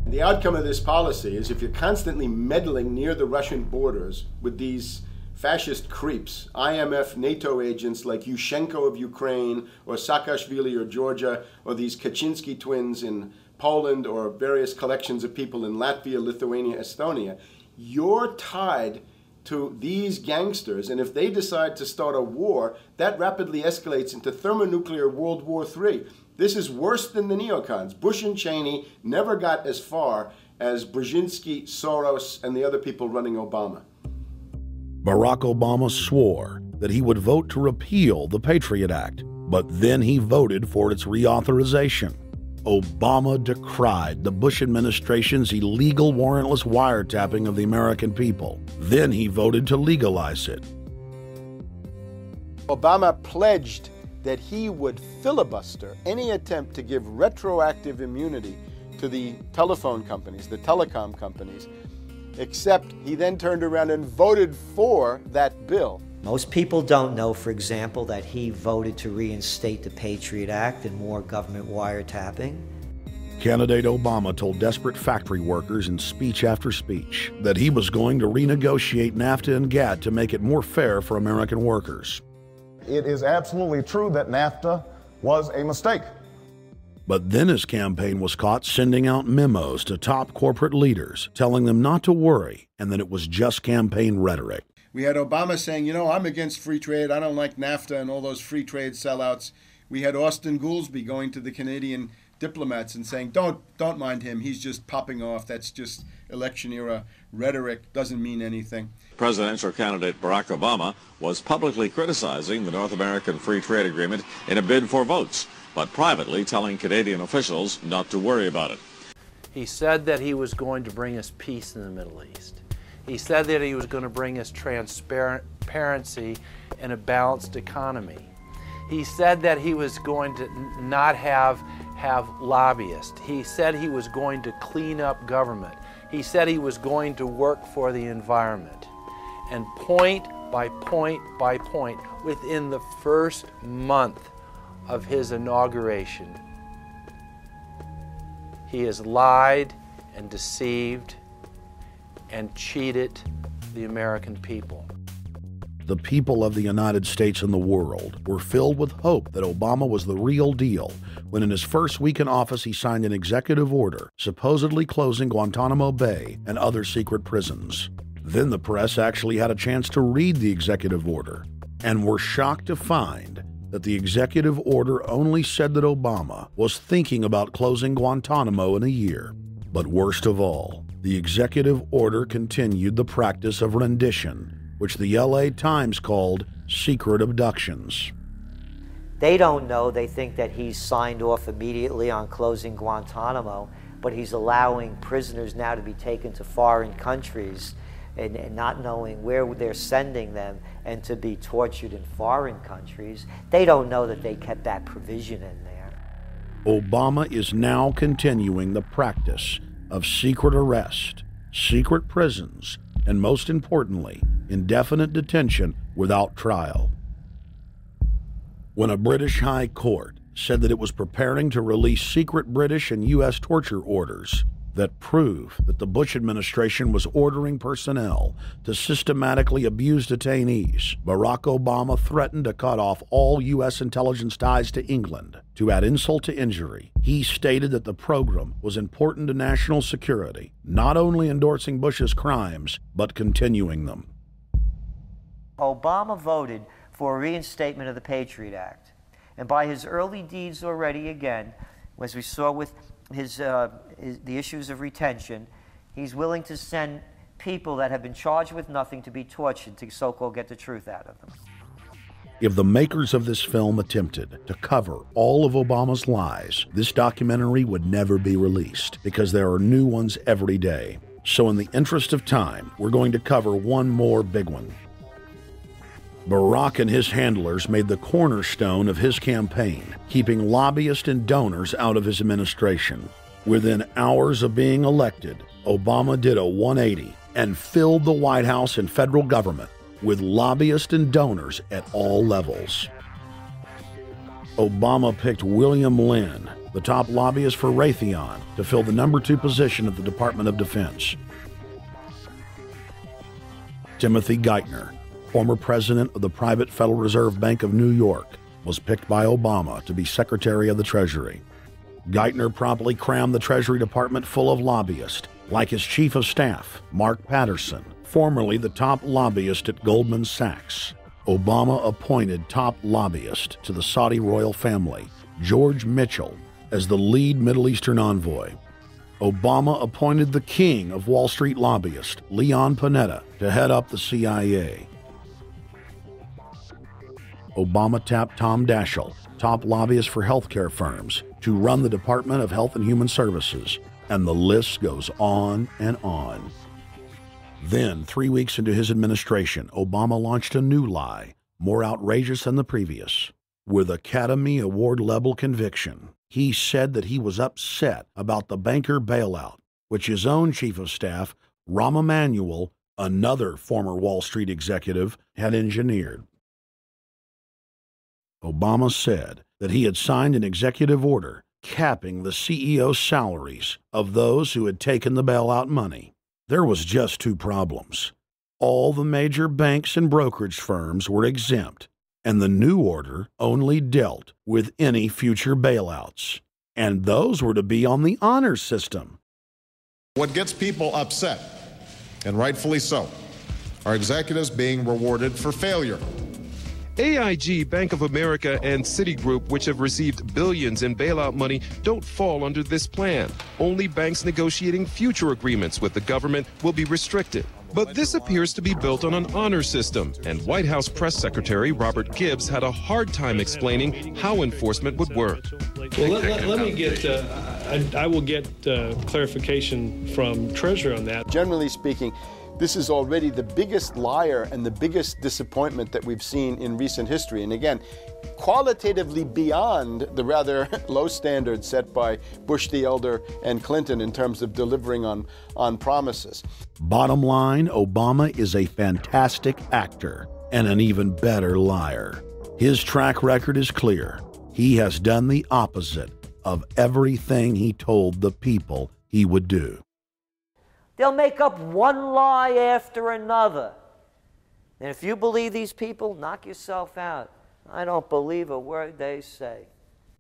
The outcome of this policy is if you're constantly meddling near the Russian borders with these fascist creeps, IMF, NATO agents like Yushchenko of Ukraine, or Saakashvili or Georgia, or these Kaczynski twins in Poland, or various collections of people in Latvia, Lithuania, Estonia, you're tied to these gangsters, and if they decide to start a war, that rapidly escalates into thermonuclear World War III. This is worse than the neocons. Bush and Cheney never got as far as Brzezinski, Soros, and the other people running Obama. Barack Obama swore that he would vote to repeal the Patriot Act, but then he voted for its reauthorization. Obama decried the Bush administration's illegal warrantless wiretapping of the American people. Then he voted to legalize it. Obama pledged that he would filibuster any attempt to give retroactive immunity to the telephone companies, the telecom companies, except he then turned around and voted for that bill. Most people don't know, for example, that he voted to reinstate the Patriot Act and more government wiretapping. Candidate Obama told desperate factory workers in speech after speech that he was going to renegotiate NAFTA and GATT to make it more fair for American workers. It is absolutely true that NAFTA was a mistake. But then his campaign was caught sending out memos to top corporate leaders, telling them not to worry and that it was just campaign rhetoric. We had Obama saying, you know, I'm against free trade. I don't like NAFTA and all those free trade sellouts. We had Austin Goolsbee going to the Canadian diplomats and saying, don't mind him. He's just popping off. That's just election era rhetoric. Doesn't mean anything. Presidential candidate Barack Obama was publicly criticizing the North American Free Trade Agreement in a bid for votes, but privately telling Canadian officials not to worry about it. He said that he was going to bring us peace in the Middle East. He said that he was going to bring us transparency and a balanced economy. He said that he was going to not have lobbyists. He said he was going to clean up government. He said he was going to work for the environment. And point by point by point, within the first month of his inauguration, he has lied and deceived and cheated the American people. The people of the United States and the world were filled with hope that Obama was the real deal when in his first week in office he signed an executive order supposedly closing Guantanamo Bay and other secret prisons. Then the press actually had a chance to read the executive order and were shocked to find that the executive order only said that Obama was thinking about closing Guantanamo in a year. But worst of all, the executive order continued the practice of rendition, which the LA Times called secret abductions. They don't know. They think that he's signed off immediately on closing Guantanamo, but he's allowing prisoners now to be taken to foreign countries and not knowing where they're sending them and to be tortured in foreign countries. They don't know that they kept that provision in there. Obama is now continuing the practice of secret arrest, secret prisons, and most importantly, indefinite detention without trial. When a British High Court said that it was preparing to release secret British and U.S. torture orders that prove that the Bush administration was ordering personnel to systematically abuse detainees, Barack Obama threatened to cut off all U.S. intelligence ties to England. To add insult to injury, he stated that the program was important to national security, not only endorsing Bush's crimes, but continuing them. Obama voted for a reinstatement of the Patriot Act. And by his early deeds already, again, as we saw with the issues of retention, he's willing to send people that have been charged with nothing to be tortured to so-called get the truth out of them. If the makers of this film attempted to cover all of Obama's lies, this documentary would never be released because there are new ones every day. So in the interest of time, we're going to cover one more big one. Barack and his handlers made the cornerstone of his campaign, keeping lobbyists and donors out of his administration. Within hours of being elected, Obama did a 180 and filled the White House and federal government with lobbyists and donors at all levels. Obama picked William Lynn, the top lobbyist for Raytheon, to fill the number 2 position at the Department of Defense. Timothy Geithner, former president of the private Federal Reserve Bank of New York, was picked by Obama to be Secretary of the Treasury. Geithner promptly crammed the Treasury Department full of lobbyists, like his chief of staff, Mark Patterson, formerly the top lobbyist at Goldman Sachs. Obama appointed top lobbyist to the Saudi royal family, George Mitchell, as the lead Middle Eastern envoy. Obama appointed the king of Wall Street lobbyists, Leon Panetta, to head up the CIA. Obama tapped Tom Daschle, top lobbyist for healthcare firms, to run the Department of Health and Human Services, and the list goes on and on. Then, 3 weeks into his administration, Obama launched a new lie, more outrageous than the previous. With Academy Award-level conviction, he said that he was upset about the banker bailout, which his own chief of staff, Rahm Emanuel, another former Wall Street executive, had engineered. Obama said that he had signed an executive order capping the CEO's salaries of those who had taken the bailout money. There was just 2 problems. All the major banks and brokerage firms were exempt, and the new order only dealt with any future bailouts. And those were to be on the honor system. What gets people upset, and rightfully so, are executives being rewarded for failure. AIG, Bank of America, and Citigroup, which have received billions in bailout money, don't fall under this plan. Only banks negotiating future agreements with the government will be restricted. But this appears to be built on an honor system, and White House Press Secretary Robert Gibbs had a hard time explaining how enforcement would work. Well, let me get, I will get clarification from Treasury on that. Generally speaking, this is already the biggest liar and the biggest disappointment that we've seen in recent history. And again, qualitatively beyond the rather low standards set by Bush the Elder and Clinton in terms of delivering on promises. Bottom line, Obama is a fantastic actor and an even better liar. His track record is clear. He has done the opposite of everything he told the people he would do. They'll make up one lie after another. And if you believe these people, knock yourself out. I don't believe a word they say.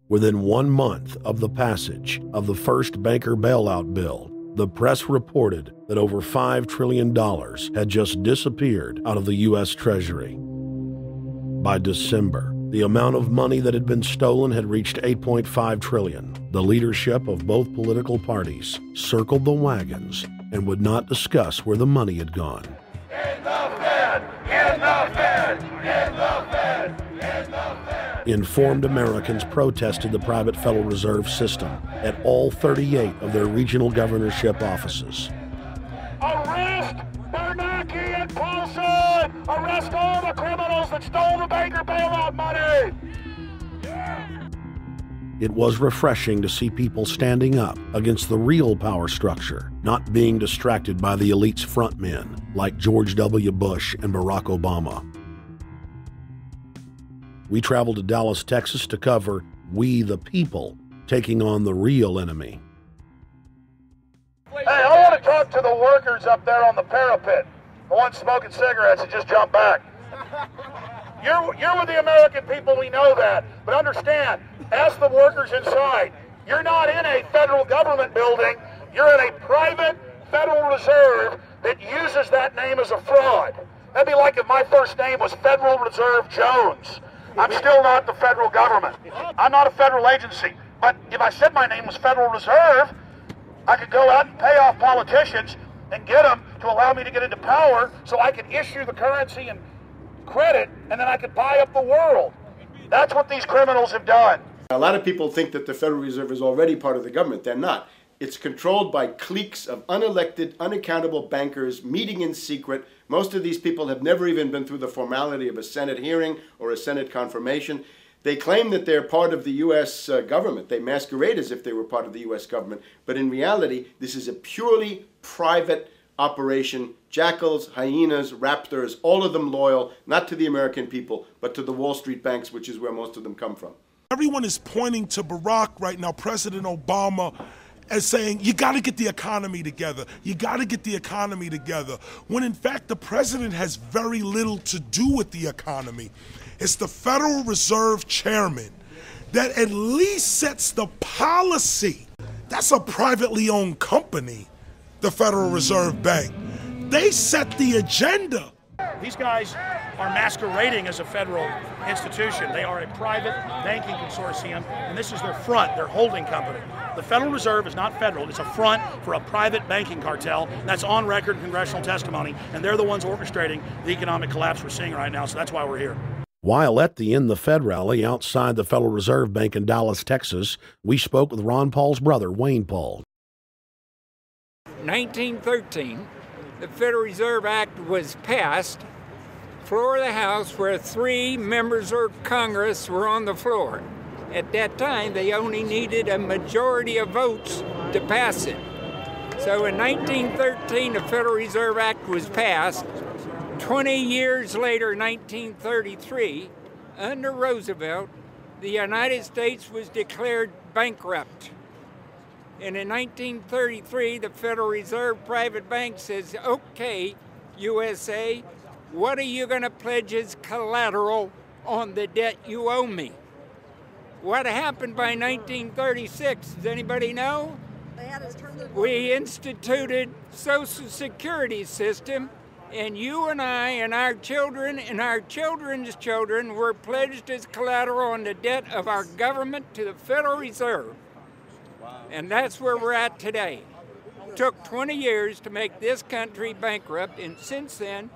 Within 1 month of the passage of the first banker bailout bill, the press reported that over $5 trillion had just disappeared out of the U.S. Treasury. By December, the amount of money that had been stolen had reached $8.5 trillion. The leadership of both political parties circled the wagons and would not discuss where the money had gone. Enough, man! In the Fed! In the Fed! In the Fed! Informed Americans protested the private Federal Reserve System at all 38 of their regional governorship offices. Arrest Bernanke and Paulson! Arrest all the criminals that stole the banker bailout money! It was refreshing to see people standing up against the real power structure, not being distracted by the elite's frontmen like George W. Bush and Barack Obama. We traveled to Dallas, Texas to cover We the People taking on the real enemy. Hey, I want to talk to the workers up there on the parapet, the ones smoking cigarettes that just jumped back. You're with the American people, we know that, but understand, ask the workers inside. You're not in a federal government building, you're in a private Federal Reserve that uses that name as a fraud. That'd be like if my first name was Federal Reserve Jones. I'm still not the federal government. I'm not a federal agency, but if I said my name was Federal Reserve, I could go out and pay off politicians and get them to allow me to get into power so I could issue the currency and credit, and then I could buy up the world. That's what these criminals have done. A lot of people think that the Federal Reserve is already part of the government. They're not. It's controlled by cliques of unelected, unaccountable bankers meeting in secret. Most of these people have never even been through the formality of a Senate hearing or a Senate confirmation. They claim that they're part of the U.S. government. They masquerade as if they were part of the U.S. government. But in reality, this is a purely private operation. Jackals, hyenas, raptors, all of them loyal, not to the American people, but to the Wall Street banks, which is where most of them come from. Everyone is pointing to Barack right now, President Obama, as saying, you got to get the economy together. You got to get the economy together. When in fact, the president has very little to do with the economy. It's the Federal Reserve Chairman that at least sets the policy. That's a privately owned company, the Federal Reserve Bank. They set the agenda. These guys are masquerading as a federal institution. They are a private banking consortium, and this is their front, their holding company. The Federal Reserve is not federal. It's a front for a private banking cartel. That's on record in congressional testimony, and they're the ones orchestrating the economic collapse we're seeing right now, so that's why we're here. While at the End the Fed rally outside the Federal Reserve Bank in Dallas, Texas, we spoke with Ron Paul's brother, Wayne Paul. 1913, the Federal Reserve Act was passed, floor of the House, where 3 members of Congress were on the floor. At that time, they only needed a majority of votes to pass it. So in 1913, the Federal Reserve Act was passed. 20 years later, 1933, under Roosevelt, the United States was declared bankrupt. And in 1933, the Federal Reserve private bank says, okay, USA, what are you going to pledge as collateral on the debt you owe me? What happened by 1936? Does anybody know? We instituted Social Security system, and you and I and our children and our children's children were pledged as collateral on the debt of our government to the Federal Reserve. And that's where we're at today. It took 20 years to make this country bankrupt, and since then,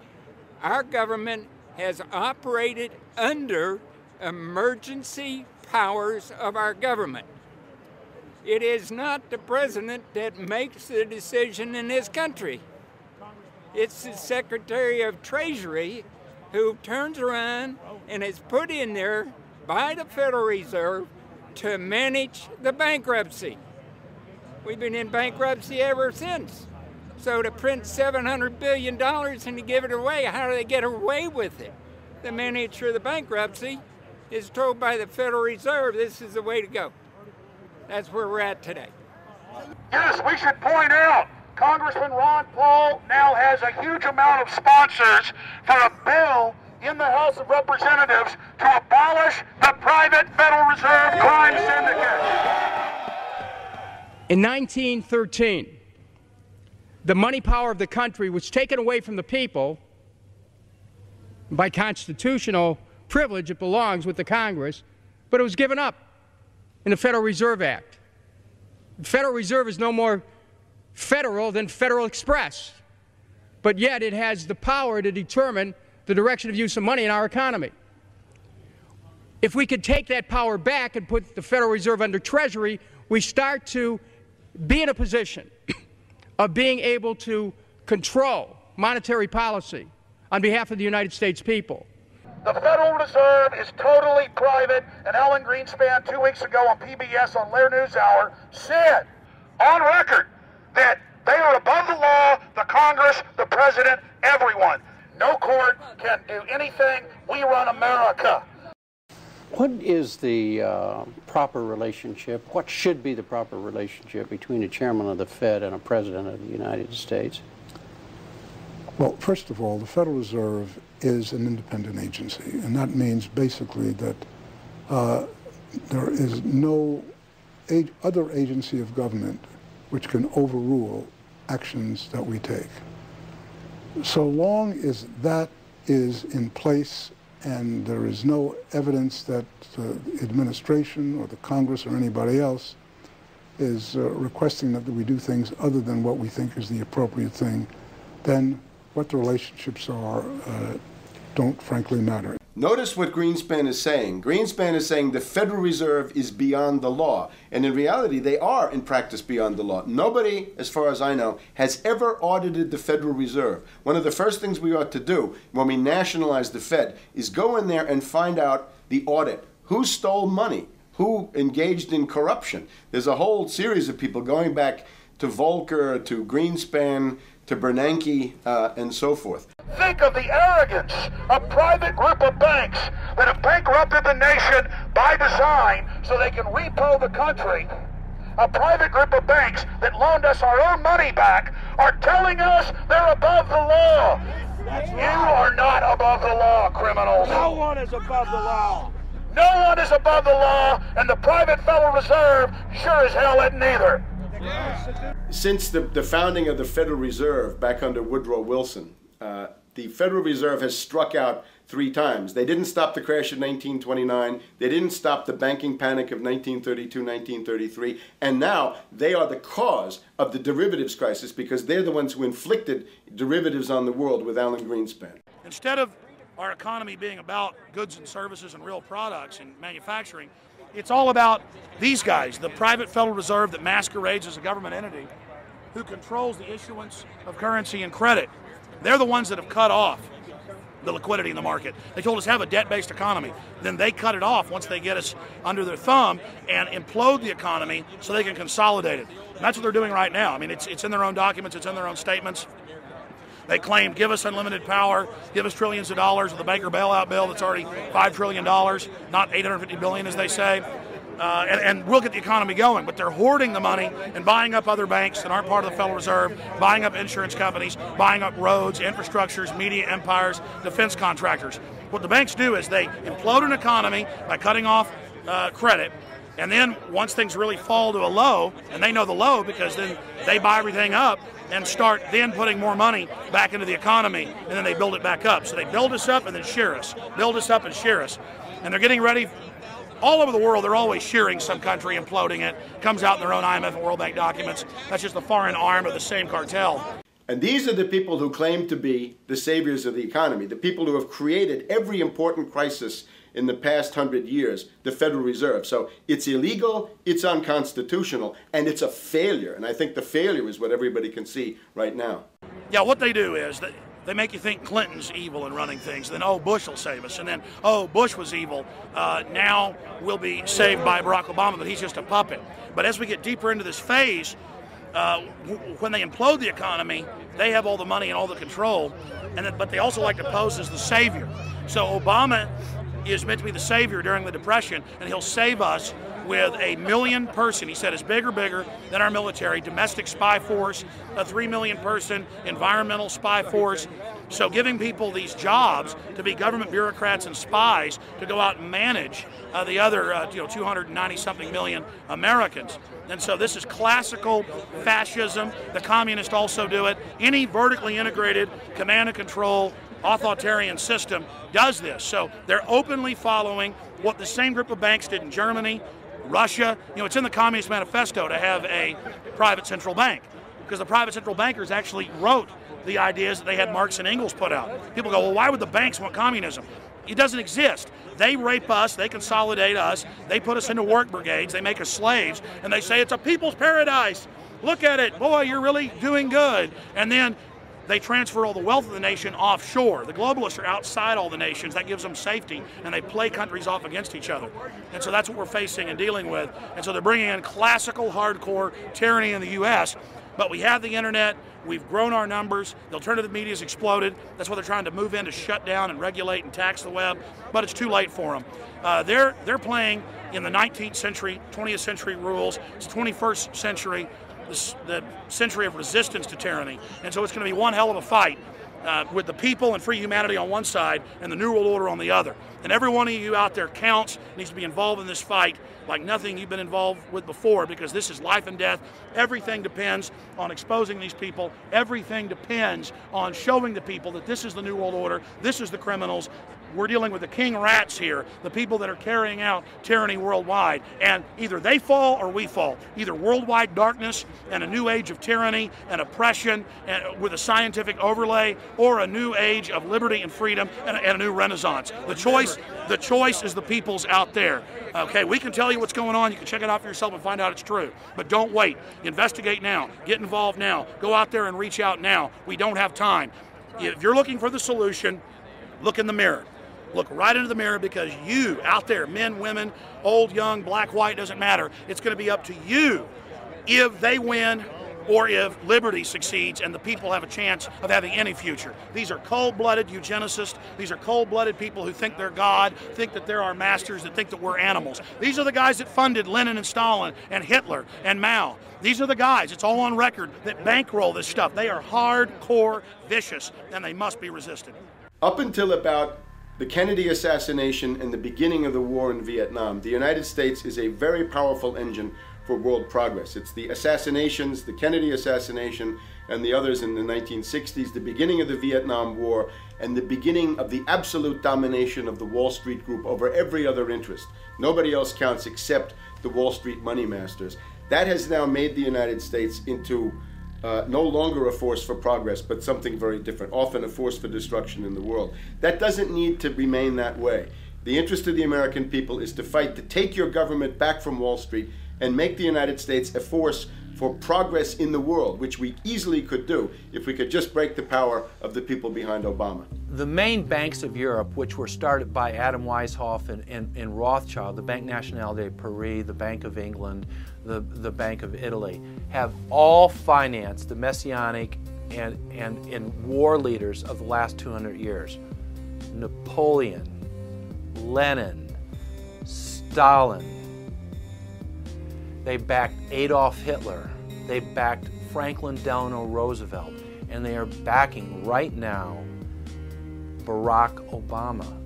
our government has operated under emergency powers of our government. It is not the president that makes the decision in this country. It's the Secretary of Treasury who turns around and is put in there by the Federal Reserve to manage the bankruptcy. We've been in bankruptcy ever since. So to print $700 billion and to give it away, how do they get away with it? The manager of the bankruptcy is told by the Federal Reserve this is the way to go. That's where we're at today. Yes, we should point out, Congressman Ron Paul now has a huge amount of sponsors for a bill in the House of Representatives to abolish the private Federal Reserve crime syndicate. In 1913, the money power of the country was taken away from the people. By constitutional privilege, it belongs with the Congress, but it was given up in the Federal Reserve Act. The Federal Reserve is no more federal than Federal Express, but yet it has the power to determine the direction of use of money in our economy. If we could take that power back and put the Federal Reserve under Treasury, we start to be in a position of being able to control monetary policy on behalf of the United States people. The Federal Reserve is totally private, and Alan Greenspan 2 weeks ago on PBS on Lair NewsHour said on record that they are above the law, the Congress, the President, everyone. No court can do anything. We run America. What is the proper relationship, what should be the proper relationship between a chairman of the Fed and a president of the United States? Well, first of all, the Federal Reserve is an independent agency, and that means basically that there is no other agency of government which can overrule actions that we take. So long as that is in place and there is no evidence that the administration or the Congress or anybody else is requesting that we do things other than what we think is the appropriate thing, then what the relationships are don't frankly matter. Notice what Greenspan is saying. Greenspan is saying the Federal Reserve is beyond the law. And in reality, they are in practice beyond the law. Nobody, as far as I know, has ever audited the Federal Reserve. One of the first things we ought to do when we nationalize the Fed is go in there and find out the audit. Who stole money? Who engaged in corruption? There's a whole series of people going back to Volcker, to Greenspan, to Bernanke, and so forth. Think of the arrogance of private group of banks that have bankrupted the nation by design so they can repo the country. A private group of banks that loaned us our own money back are telling us they're above the law. You are not above the law, criminals. No one is above the law. No one is above the law, and the private Federal Reserve sure as hell isn't either. Since the founding of the Federal Reserve back under Woodrow Wilson, the Federal Reserve has struck out 3 times. They didn't stop the crash of 1929. They didn't stop the banking panic of 1932, 1933. And now they are the cause of the derivatives crisis because they're the ones who inflicted derivatives on the world with Alan Greenspan. Instead of our economy being about goods and services and real products and manufacturing, it's all about these guys, the private Federal Reserve that masquerades as a government entity who controls the issuance of currency and credit. They're the ones that have cut off the liquidity in the market. They told us have a debt-based economy. Then they cut it off once they get us under their thumb and implode the economy so they can consolidate it. And that's what they're doing right now. I mean, it's in their own documents, it's in their own statements. They claim, give us unlimited power, give us trillions of dollars with the Baker bailout bill that's already $5 trillion, not $850 billion as they say. And we'll get the economy going, but they're hoarding the money and buying up other banks that aren't part of the Federal Reserve, buying up insurance companies, buying up roads, infrastructures, media empires, defense contractors. What the banks do is they implode an economy by cutting off credit, and then once things really fall to a low, and they know the low because then they buy everything up and start then putting more money back into the economy, and then they build it back up. So they build us up and then shear us, build us up and shear us. And they're getting ready. All over the world, they're always shearing some country, imploding it. Comes out in their own IMF and World Bank documents. That's just the foreign arm of the same cartel. And these are the people who claim to be the saviors of the economy, the people who have created every important crisis in the past 100 years, the Federal Reserve. So it's illegal, it's unconstitutional, and it's a failure. And I think the failure is what everybody can see right now. Yeah, what they do is they make you think Clinton's evil in running things. Then, oh, Bush will save us. And then, oh, Bush was evil. Now we'll be saved by Barack Obama, but he's just a puppet. But as we get deeper into this phase, when they implode the economy, they have all the money and all the control. But they also like to pose as the savior. So Obama is meant to be the savior during the Depression, and he'll save us with a 1 million person, he said, is bigger than our military, domestic spy force, a 3 million person environmental spy force. So giving people these jobs to be government bureaucrats and spies to go out and manage the other 290-something million Americans. And so this is classical fascism. The communists also do it. Any vertically integrated command and control authoritarian system does this. So they're openly following what the same group of banks did in Germany, Russia. It's in the Communist Manifesto to have a private central bank. because the private central bankers actually wrote the ideas that they had Marx and Engels put out. People go, well, why would the banks want communism? It doesn't exist. They rape us, they consolidate us, they put us into work brigades, they make us slaves, and they say it's a people's paradise. Look at it, boy, you're really doing good. And then they transfer all the wealth of the nation offshore. The globalists are outside all the nations. That gives them safety, and they play countries off against each other. And so that's what we're facing and dealing with. And so they're bringing in classical, hardcore tyranny in the U.S., but we have the internet. We've grown our numbers. The alternative media's exploded. That's what they're trying to move in to shut down and regulate and tax the web, but it's too late for them. They're playing in the 19th century, 20th century rules. It's 21st century, the century of resistance to tyranny. And so it's going to be one hell of a fight with the people and free humanity on one side and the New World Order on the other. And every one of you out there counts, needs to be involved in this fight like nothing you've been involved with before, because this is life and death. Everything depends on exposing these people. Everything depends on showing the people that this is the New World Order, this is the criminals. We're dealing with the king rats here, the people that are carrying out tyranny worldwide. And either they fall or we fall. Either worldwide darkness and a new age of tyranny and oppression and with a scientific overlay, or a new age of liberty and freedom and a new renaissance. The choice is the people's out there. Okay, we can tell you what's going on. You can check it out for yourself and find out it's true. But don't wait. Investigate now. Get involved now. Go out there and reach out now. We don't have time. If you're looking for the solution, look in the mirror. Look right into the mirror, because you out there, men, women, old, young, black, white, doesn't matter. It's going to be up to you if they win or if liberty succeeds and the people have a chance of having any future. These are cold-blooded eugenicists. These are cold-blooded people who think they're God, think that they're our masters, that think that we're animals. These are the guys that funded Lenin and Stalin and Hitler and Mao. These are the guys, it's all on record, that bankroll this stuff. They are hardcore vicious, and they must be resisted. Up until about the Kennedy assassination and the beginning of the war in Vietnam, the United States is a very powerful engine for world progress. It's the assassinations, the Kennedy assassination, and the others in the 1960s, the beginning of the Vietnam War, and the beginning of the absolute domination of the Wall Street group over every other interest. Nobody else counts except the Wall Street money masters. That has now made the United States into no longer a force for progress, but something very different, often a force for destruction in the world. That doesn't need to remain that way. The interest of the American people is to fight to take your government back from Wall Street and make the United States a force for progress in the world, which we easily could do if we could just break the power of the people behind Obama. The main banks of Europe, which were started by Adam Weishaupt and Rothschild, the Banque Nationale de Paris, the Bank of England, the Bank of Italy, have all financed the messianic and war leaders of the last 200 years. Napoleon, Lenin, Stalin. They backed Adolf Hitler. They backed Franklin Delano Roosevelt. And they are backing right now Barack Obama.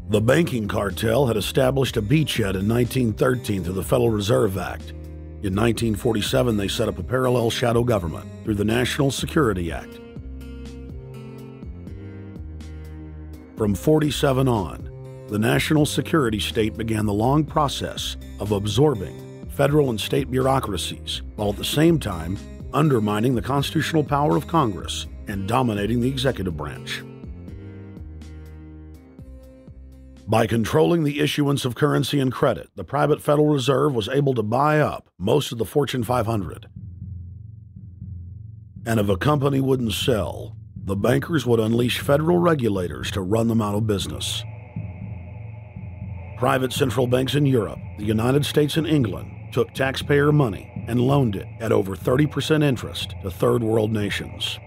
The banking cartel had established a beachhead in 1913 through the Federal Reserve Act. In 1947, they set up a parallel shadow government through the National Security Act. From 47 on, the national security state began the long process of absorbing federal and state bureaucracies, while at the same time undermining the constitutional power of Congress and dominating the executive branch. By controlling the issuance of currency and credit, the private Federal Reserve was able to buy up most of the Fortune 500. And if a company wouldn't sell, the bankers would unleash federal regulators to run them out of business. Private central banks in Europe, the United States, and England took taxpayer money and loaned it at over 30% interest to third world nations.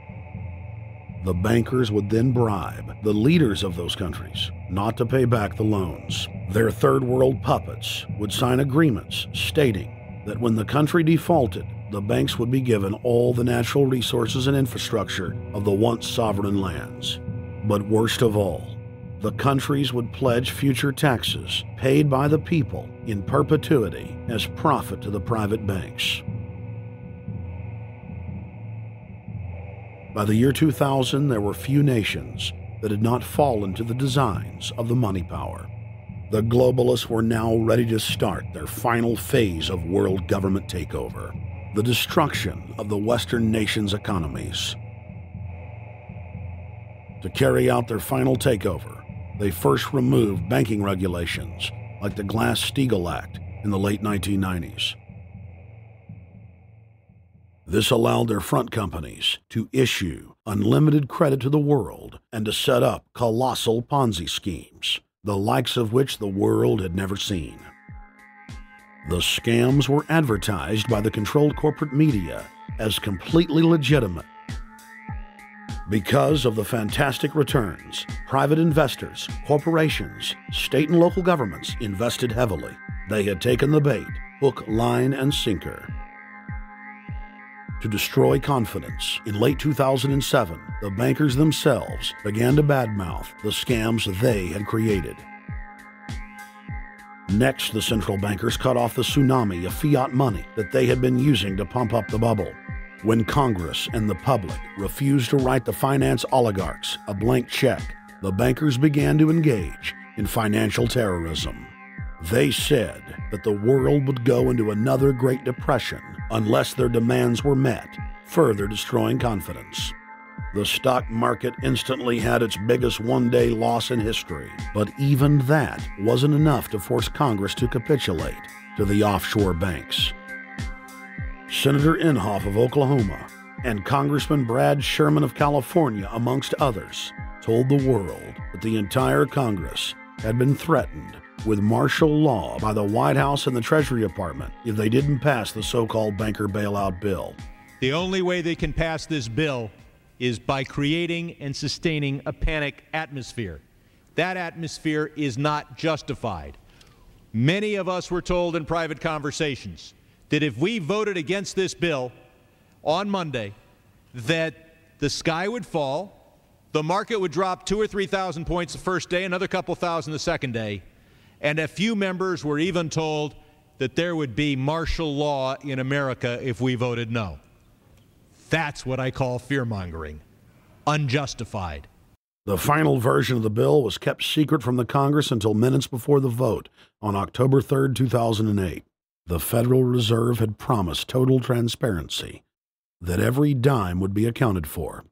The bankers would then bribe the leaders of those countries not to pay back the loans. Their third world puppets would sign agreements stating that when the country defaulted, the banks would be given all the natural resources and infrastructure of the once sovereign lands. But worst of all, the countries would pledge future taxes paid by the people in perpetuity as profit to the private banks. By the year 2000, there were few nations that had not fallen to the designs of the money power. The globalists were now ready to start their final phase of world government takeover. the destruction of the Western nations' economies. To carry out their final takeover, they first removed banking regulations like the Glass-Steagall Act in the late 1990s. This allowed their front companies to issue unlimited credit to the world and to set up colossal Ponzi schemes, the likes of which the world had never seen. The scams were advertised by the controlled corporate media as completely legitimate. Because of the fantastic returns, private investors, corporations, state and local governments invested heavily. They had taken the bait, hook, line, and sinker. To destroy confidence, in late 2007, the bankers themselves began to badmouth the scams they had created. Next, the central bankers cut off the tsunami of fiat money that they had been using to pump up the bubble. When Congress and the public refused to write the finance oligarchs a blank check, the bankers began to engage in financial terrorism. They said that the world would go into another Great Depression unless their demands were met, further destroying confidence. The stock market instantly had its biggest one-day loss in history, but even that wasn't enough to force Congress to capitulate to the offshore banks. Senator Inhofe of Oklahoma and Congressman Brad Sherman of California, amongst others, told the world that the entire Congress had been threatened with martial law by the White House and the Treasury Department if they didn't pass the so-called banker bailout bill. The only way they can pass this bill is by creating and sustaining a panic atmosphere. That atmosphere is not justified. Many of us were told in private conversations that if we voted against this bill on Monday, that the sky would fall, the market would drop 2,000 or 3,000 points the first day, another couple thousand the second day, and a few members were even told that there would be martial law in America if we voted no. That's what I call fear-mongering. Unjustified. The final version of the bill was kept secret from the Congress until minutes before the vote on October 3, 2008. The Federal Reserve had promised total transparency, that every dime would be accounted for.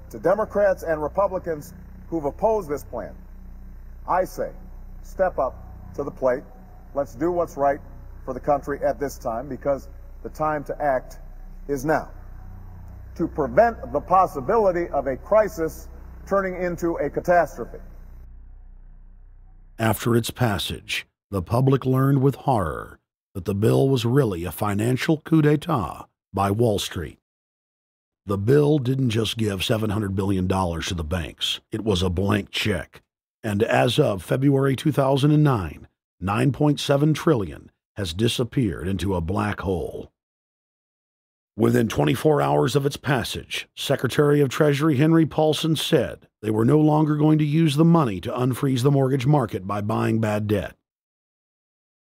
To Democrats and Republicans who've opposed this plan, I say, step up to the plate. Let's do what's right for the country at this time, because the time to act is now. To prevent the possibility of a crisis turning into a catastrophe. After its passage, the public learned with horror that the bill was really a financial coup d'etat by Wall Street. The bill didn't just give $700 billion to the banks. It was a blank check. And as of February 2009, $9.7 trillion has disappeared into a black hole. Within 24 hours of its passage, Secretary of Treasury Henry Paulson said they were no longer going to use the money to unfreeze the mortgage market by buying bad debt.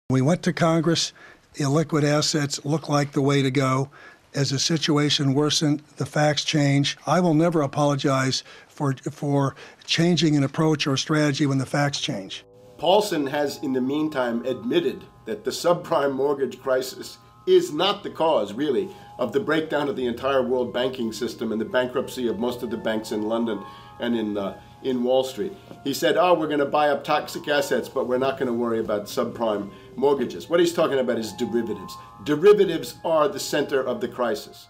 We went to Congress. Illiquid assets look like the way to go. As the situation worsened, the facts change. I will never apologize for changing an approach or strategy when the facts change. Paulson has, in the meantime, admitted that the subprime mortgage crisis is not the cause, really, of the breakdown of the entire world banking system and the bankruptcy of most of the banks in London and in Wall Street. He said, we're going to buy up toxic assets, but we're not going to worry about subprime mortgages. What he's talking about is derivatives. Derivatives are the center of the crisis.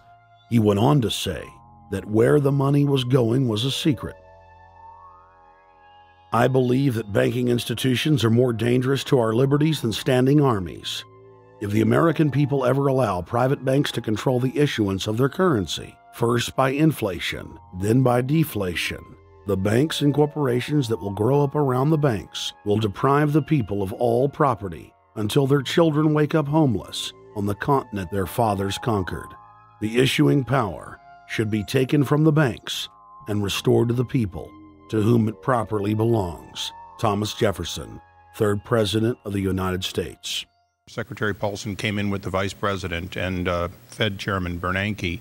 He went on to say that where the money was going was a secret. I believe that banking institutions are more dangerous to our liberties than standing armies. If the American people ever allow private banks to control the issuance of their currency, first by inflation, then by deflation, the banks and corporations that will grow up around the banks will deprive the people of all property until their children wake up homeless on the continent their fathers conquered. The issuing power should be taken from the banks and restored to the people, to whom it properly belongs. Thomas Jefferson, 3rd President of the United States. Secretary Paulson came in with the Vice President and Fed Chairman Bernanke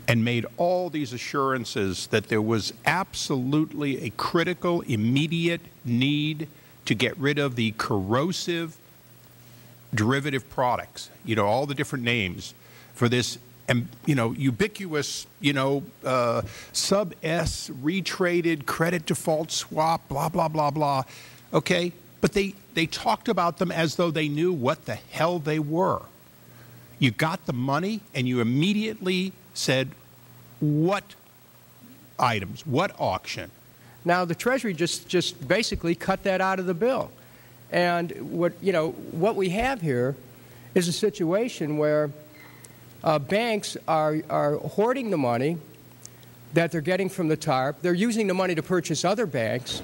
and made all these assurances that there was absolutely a critical, immediate need to get rid of the corrosive derivative products, all the different names for this, ubiquitous, sub-S retraded credit default swap, blah, blah, blah, blah. Okay? But they talked about them as though they knew what the hell they were. You got the money and you immediately said, what items, what auction? Now, the Treasury just basically cut that out of the bill. And what we have here is a situation where banks are hoarding the money that they're getting from the TARP. They're using the money to purchase other banks.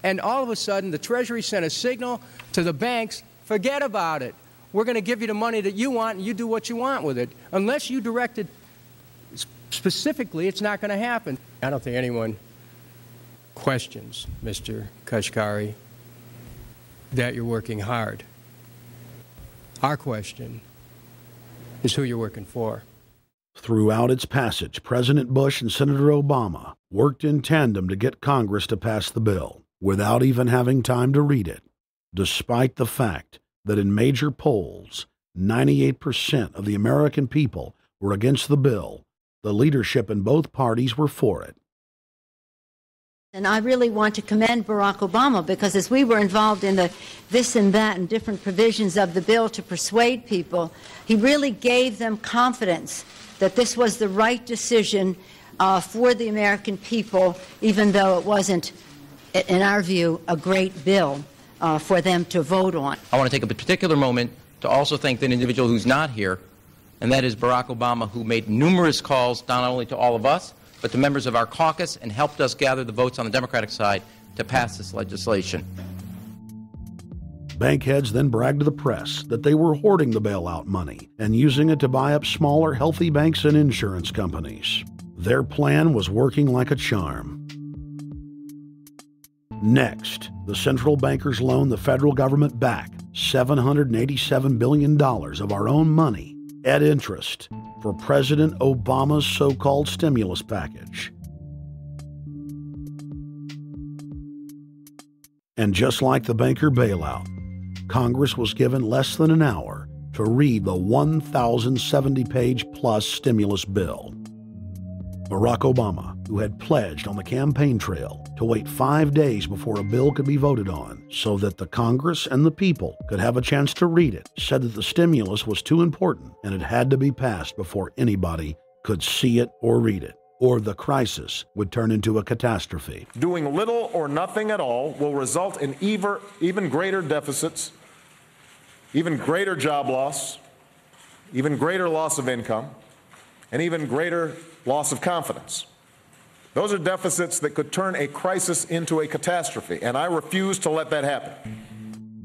And all of a sudden, the Treasury sent a signal to the banks, forget about it. We're going to give you the money that you want, and you do what you want with it. Unless you direct it specifically, it's not going to happen. I don't think anyone questions, Mr. Kashkari, that you're working hard. Our question is who you're working for. Throughout its passage, President Bush and Senator Obama worked in tandem to get Congress to pass the bill without even having time to read it, despite the fact that in major polls, 98% of the American people were against the bill. The leadership in both parties were for it. And I really want to commend Barack Obama, because as we were involved in the this and that and different provisions of the bill to persuade people, he really gave them confidence that this was the right decision for the American people, even though it wasn't, in our view, a great bill for them to vote on. I want to take a particular moment to also thank the individual who's not here, and that is Barack Obama, who made numerous calls not only to all of us, but to members of our caucus, and helped us gather the votes on the Democratic side to pass this legislation. Bankheads then bragged to the press that they were hoarding the bailout money and using it to buy up smaller, healthy banks and insurance companies. Their plan was working like a charm. Next, the central bankers loaned the federal government back $787 billion of our own money at interest for President Obama's so-called stimulus package. And just like the banker bailout, Congress was given less than an hour to read the 1,070-page plus stimulus bill. Barack Obama, who had pledged on the campaign trail to wait 5 days before a bill could be voted on so that the Congress and the people could have a chance to read it, said that the stimulus was too important and it had to be passed before anybody could see it or read it, or the crisis would turn into a catastrophe. Doing little or nothing at all will result in even greater deficits, even greater job loss, even greater loss of income, and even greater loss of confidence. Those are deficits that could turn a crisis into a catastrophe, and I refuse to let that happen.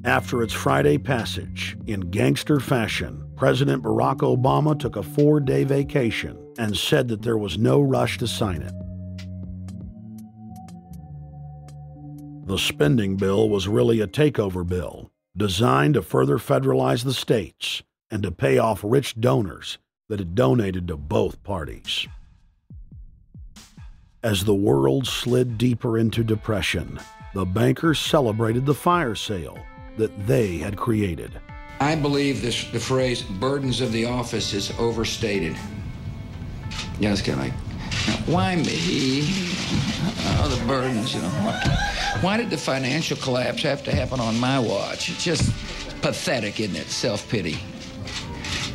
After its Friday passage, in gangster fashion, President Barack Obama took a 4-day vacation and said that there was no rush to sign it. The spending bill was really a takeover bill, designed to further federalize the states and to pay off rich donors that had donated to both parties. As the world slid deeper into depression, the bankers celebrated the fire sale that they had created. I believe the phrase burdens of the office is overstated. Yeah, it's kind of like, why me? Oh, the burdens, Why did the financial collapse have to happen on my watch? It's just pathetic, isn't it? Self-pity.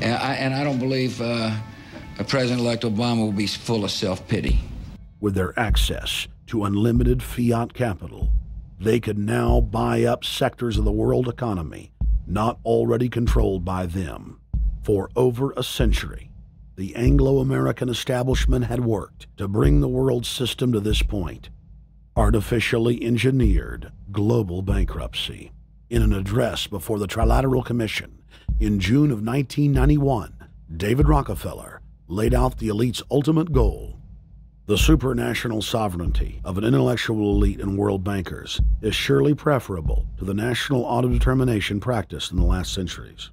And I don't believe President-elect Obama will be full of self-pity. With their access to unlimited fiat capital, they could now buy up sectors of the world economy not already controlled by them. For over a century, the Anglo-American establishment had worked to bring the world system to this point. Artificially engineered global bankruptcy. In an address before the Trilateral Commission in June of 1991, David Rockefeller laid out the elite's ultimate goal. The supranational sovereignty of an intellectual elite and world bankers is surely preferable to the national autodetermination practiced in the last centuries.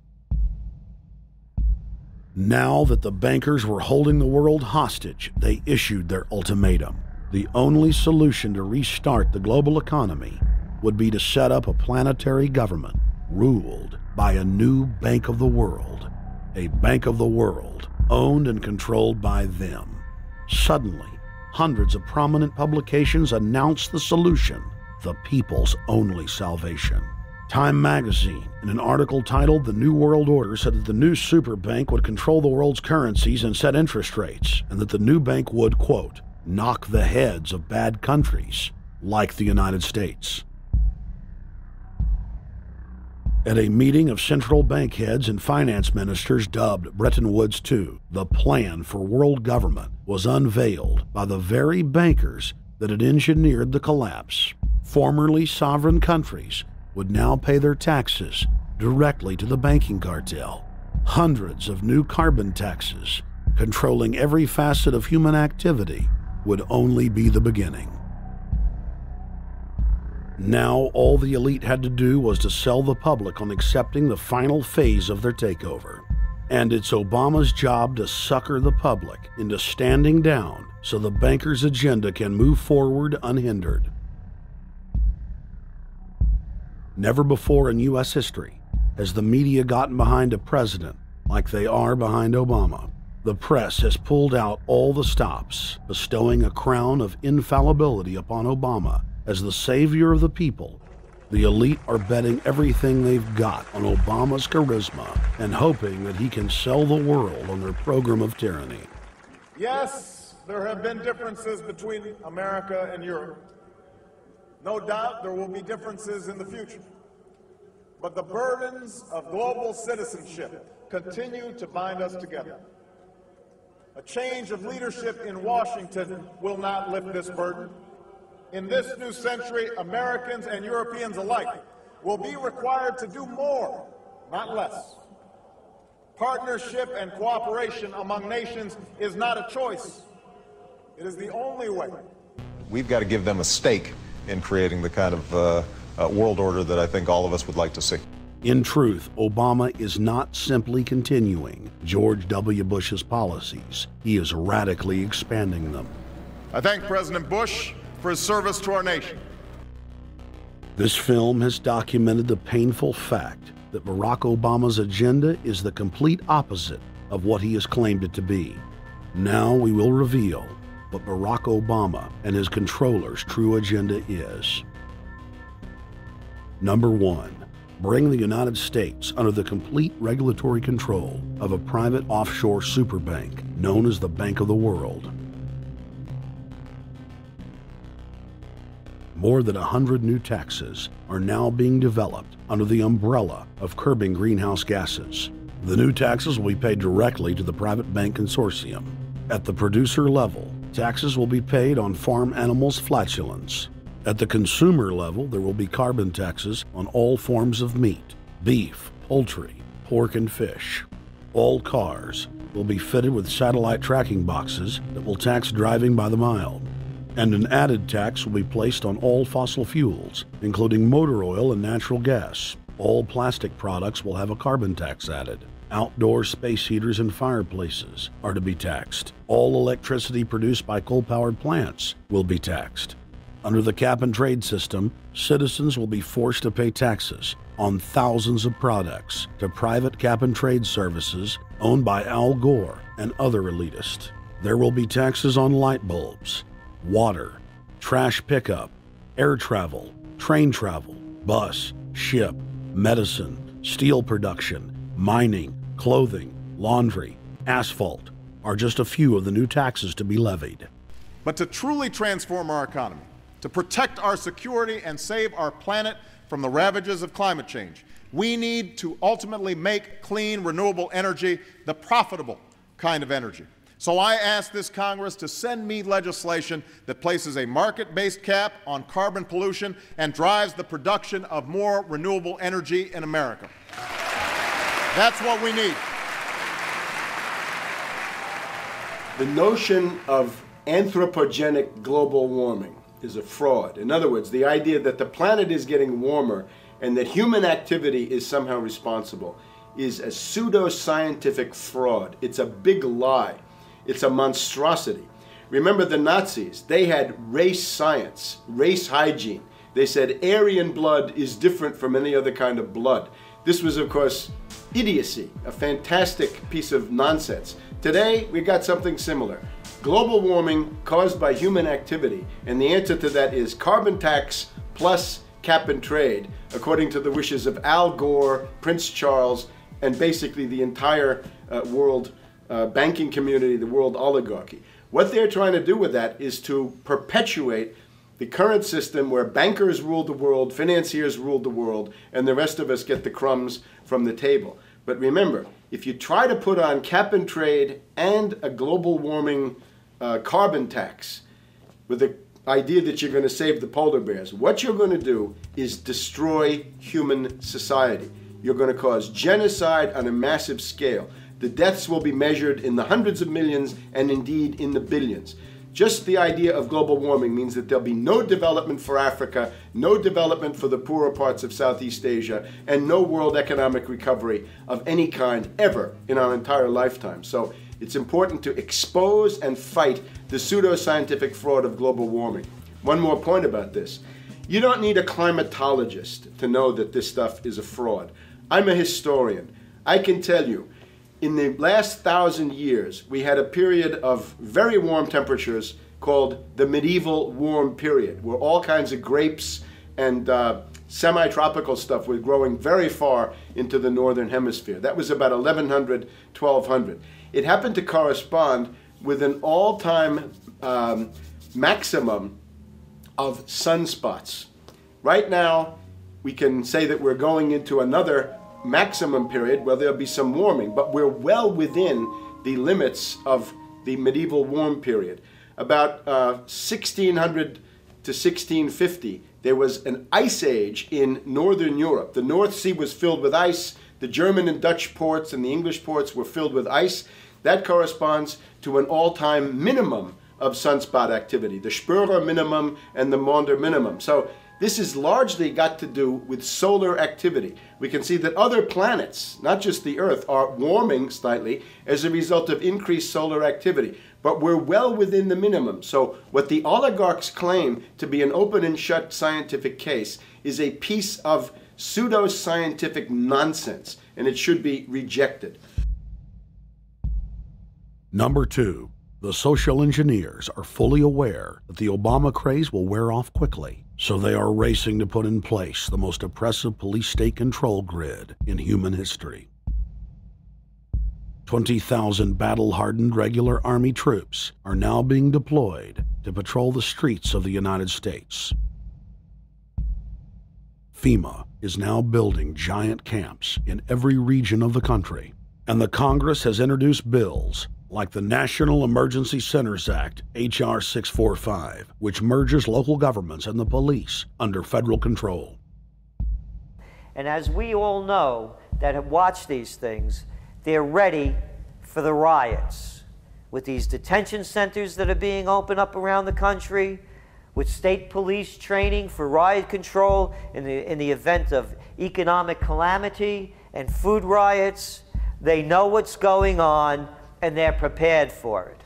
Now that the bankers were holding the world hostage, they issued their ultimatum. The only solution to restart the global economy would be to set up a planetary government ruled by a new Bank of the World. a bank of the world, owned and controlled by them. Suddenly, hundreds of prominent publications announced the solution, the people's only salvation. Time magazine, in an article titled The New World Order, said that the new super bank would control the world's currencies and set interest rates, and that the new bank would, quote, knock the heads of bad countries like the United States. At a meeting of central bank heads and finance ministers dubbed Bretton Woods II, the plan for world government was unveiled by the very bankers that had engineered the collapse. Formerly sovereign countries would now pay their taxes directly to the banking cartel. Hundreds of new carbon taxes, controlling every facet of human activity, would only be the beginning. Now, all the elite had to do was to sell the public on accepting the final phase of their takeover. And it's Obama's job to sucker the public into standing down so the bankers' agenda can move forward unhindered. Never before in U.S. history has the media gotten behind a president like they are behind Obama. The press has pulled out all the stops, bestowing a crown of infallibility upon Obama as the savior of the people. The elite are betting everything they've got on Obama's charisma and hoping that he can sell the world on their program of tyranny. Yes, there have been differences between America and Europe. No doubt there will be differences in the future. But the burdens of global citizenship continue to bind us together. A change of leadership in Washington will not lift this burden. In this new century, Americans and Europeans alike will be required to do more, not less. Partnership and cooperation among nations is not a choice. It is the only way. We've got to give them a stake in creating the kind of world order that I think all of us would like to see. In truth, Obama is not simply continuing George W. Bush's policies. He is radically expanding them. I thank President Bush for his service to our nation. This film has documented the painful fact that Barack Obama's agenda is the complete opposite of what he has claimed it to be. Now we will reveal what Barack Obama and his controllers' true agenda is. Number 1. Bring the United States under the complete regulatory control of a private offshore superbank known as the Bank of the World. More than 100 new taxes are now being developed under the umbrella of curbing greenhouse gases. The new taxes will be paid directly to the private bank consortium. At the producer level, taxes will be paid on farm animals' flatulence. At the consumer level, there will be carbon taxes on all forms of meat, beef, poultry, pork, and fish. All cars will be fitted with satellite tracking boxes that will tax driving by the mile. And an added tax will be placed on all fossil fuels, including motor oil and natural gas. All plastic products will have a carbon tax added. Outdoor space heaters and fireplaces are to be taxed. All electricity produced by coal-powered plants will be taxed. Under the cap-and-trade system, citizens will be forced to pay taxes on thousands of products to private cap-and-trade services owned by Al Gore and other elitists. There will be taxes on light bulbs, water, trash pickup, air travel, train travel, bus, ship, medicine, steel production, mining, clothing, laundry, asphalt are just a few of the new taxes to be levied. But to truly transform our economy, to protect our security and save our planet from the ravages of climate change, we need to ultimately make clean, renewable energy the profitable kind of energy. So I ask this Congress to send me legislation that places a market-based cap on carbon pollution and drives the production of more renewable energy in America. That's what we need. The notion of anthropogenic global warming is a fraud. In other words, the idea that the planet is getting warmer and that human activity is somehow responsible is a pseudo-scientific fraud. It's a big lie. It's a monstrosity. Remember the Nazis, they had race science, race hygiene. They said Aryan blood is different from any other kind of blood. This was, of course, idiocy, a fantastic piece of nonsense. Today, we got something similar. Global warming caused by human activity, and the answer to that is carbon tax plus cap and trade, according to the wishes of Al Gore, Prince Charles, and basically the entire world banking community, the world oligarchy. What they're trying to do with that is to perpetuate the current system where bankers rule the world, financiers rule the world, and the rest of us get the crumbs from the table. But remember, if you try to put on cap and trade and a global warming carbon tax with the idea that you're going to save the polar bears, what you're going to do is destroy human society. You're going to cause genocide on a massive scale. The deaths will be measured in the hundreds of millions and indeed in the billions. Just the idea of global warming means that there'll be no development for Africa, no development for the poorer parts of Southeast Asia, and no world economic recovery of any kind ever in our entire lifetime. So it's important to expose and fight the pseudoscientific fraud of global warming. One more point about this. You don't need a climatologist to know that this stuff is a fraud. I'm a historian. I can tell you, in the last 1,000 years, we had a period of very warm temperatures called the medieval warm period, where all kinds of grapes and semi-tropical stuff was growing very far into the northern hemisphere. That was about 1100, 1200. It happened to correspond with an all-time maximum of sunspots. Right now, we can say that we're going into another maximum period where there'll be some warming, but we're well within the limits of the medieval warm period. About 1600 to 1650, there was an ice age in northern Europe. The North Sea was filled with ice. The German and Dutch ports and the English ports were filled with ice. That corresponds to an all-time minimum of sunspot activity, the Spörer minimum and the Maunder minimum. So this has largely got to do with solar activity. We can see that other planets, not just the Earth, are warming slightly as a result of increased solar activity. But we're well within the minimum. So what the oligarchs claim to be an open and shut scientific case is a piece of pseudo-scientific nonsense, and it should be rejected. Number 2, the social engineers are fully aware that the Obama craze will wear off quickly, so they are racing to put in place the most oppressive police state control grid in human history. 20,000 battle-hardened regular Army troops are now being deployed to patrol the streets of the United States. FEMA is now building giant camps in every region of the country, and the Congress has introduced bills like the National Emergency Centers Act, H.R. 645, which merges local governments and the police under federal control. And as we all know that have watched these things, they're ready for the riots. With these detention centers that are being opened up around the country, with state police training for riot control in the event of economic calamity and food riots, they know what's going on and they're prepared for it.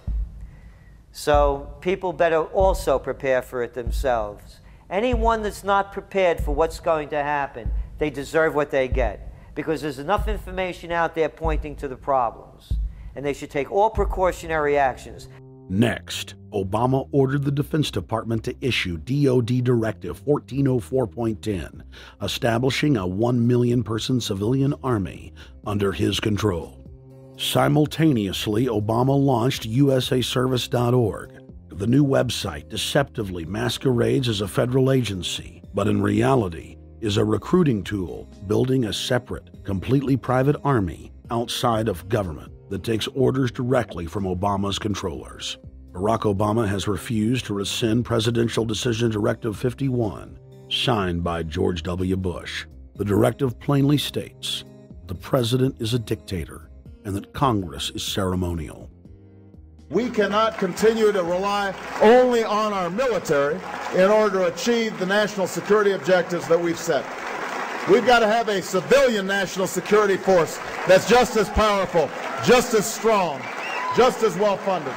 So people better also prepare for it themselves. Anyone that's not prepared for what's going to happen, they deserve what they get, because there's enough information out there pointing to the problems, and they should take all precautionary actions. Next, Obama ordered the Defense Department to issue DoD Directive 1404.10, establishing a 1 million person civilian army under his control. Simultaneously, Obama launched usaservice.org. The new website deceptively masquerades as a federal agency, but in reality is a recruiting tool building a separate, completely private army outside of government that takes orders directly from Obama's controllers. Barack Obama has refused to rescind Presidential Decision Directive 51, signed by George W. Bush. The directive plainly states the president is a dictator and that Congress is ceremonial. We cannot continue to rely only on our military in order to achieve the national security objectives that we've set. We've got to have a civilian national security force that's just as powerful, just as strong, just as well funded.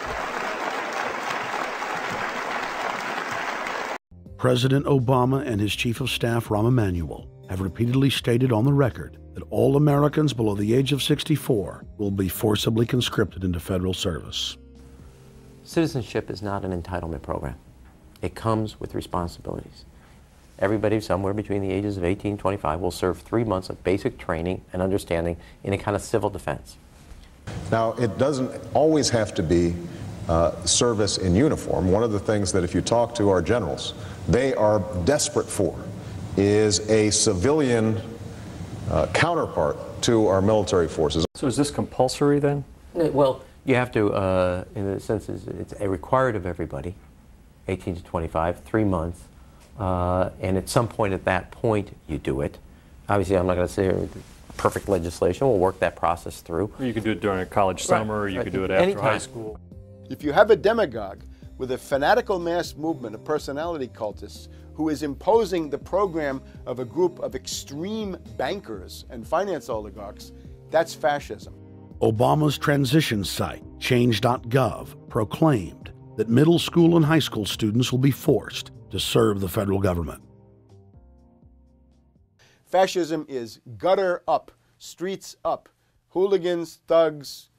President Obama and his Chief of Staff, Rahm Emanuel, have repeatedly stated on the record that all Americans below the age of 64 will be forcibly conscripted into federal service. Citizenship is not an entitlement program. It comes with responsibilities. Everybody somewhere between the ages of 18 and 25 will serve 3 months of basic training and understanding in a kind of civil defense. Now, it doesn't always have to be service in uniform. One of the things that if you talk to our generals, they are desperate for is a civilian counterpart to our military forces. So is this compulsory then? Well, you have to, in a sense, it's required of everybody, 18 to 25, 3 months, and at some point at that point you do it. Obviously, I'm not going to say perfect legislation. We'll work that process through. Or you could do it during a college summer, or you could do it after high school. If you have a demagogue with a fanatical mass movement of personality cultists who is imposing the program of a group of extreme bankers and finance oligarchs, that's fascism. Obama's transition site, change.gov, proclaimed that middle school and high school students will be forced to serve the federal government. Fascism is gutter up, streets up, hooligans, thugs,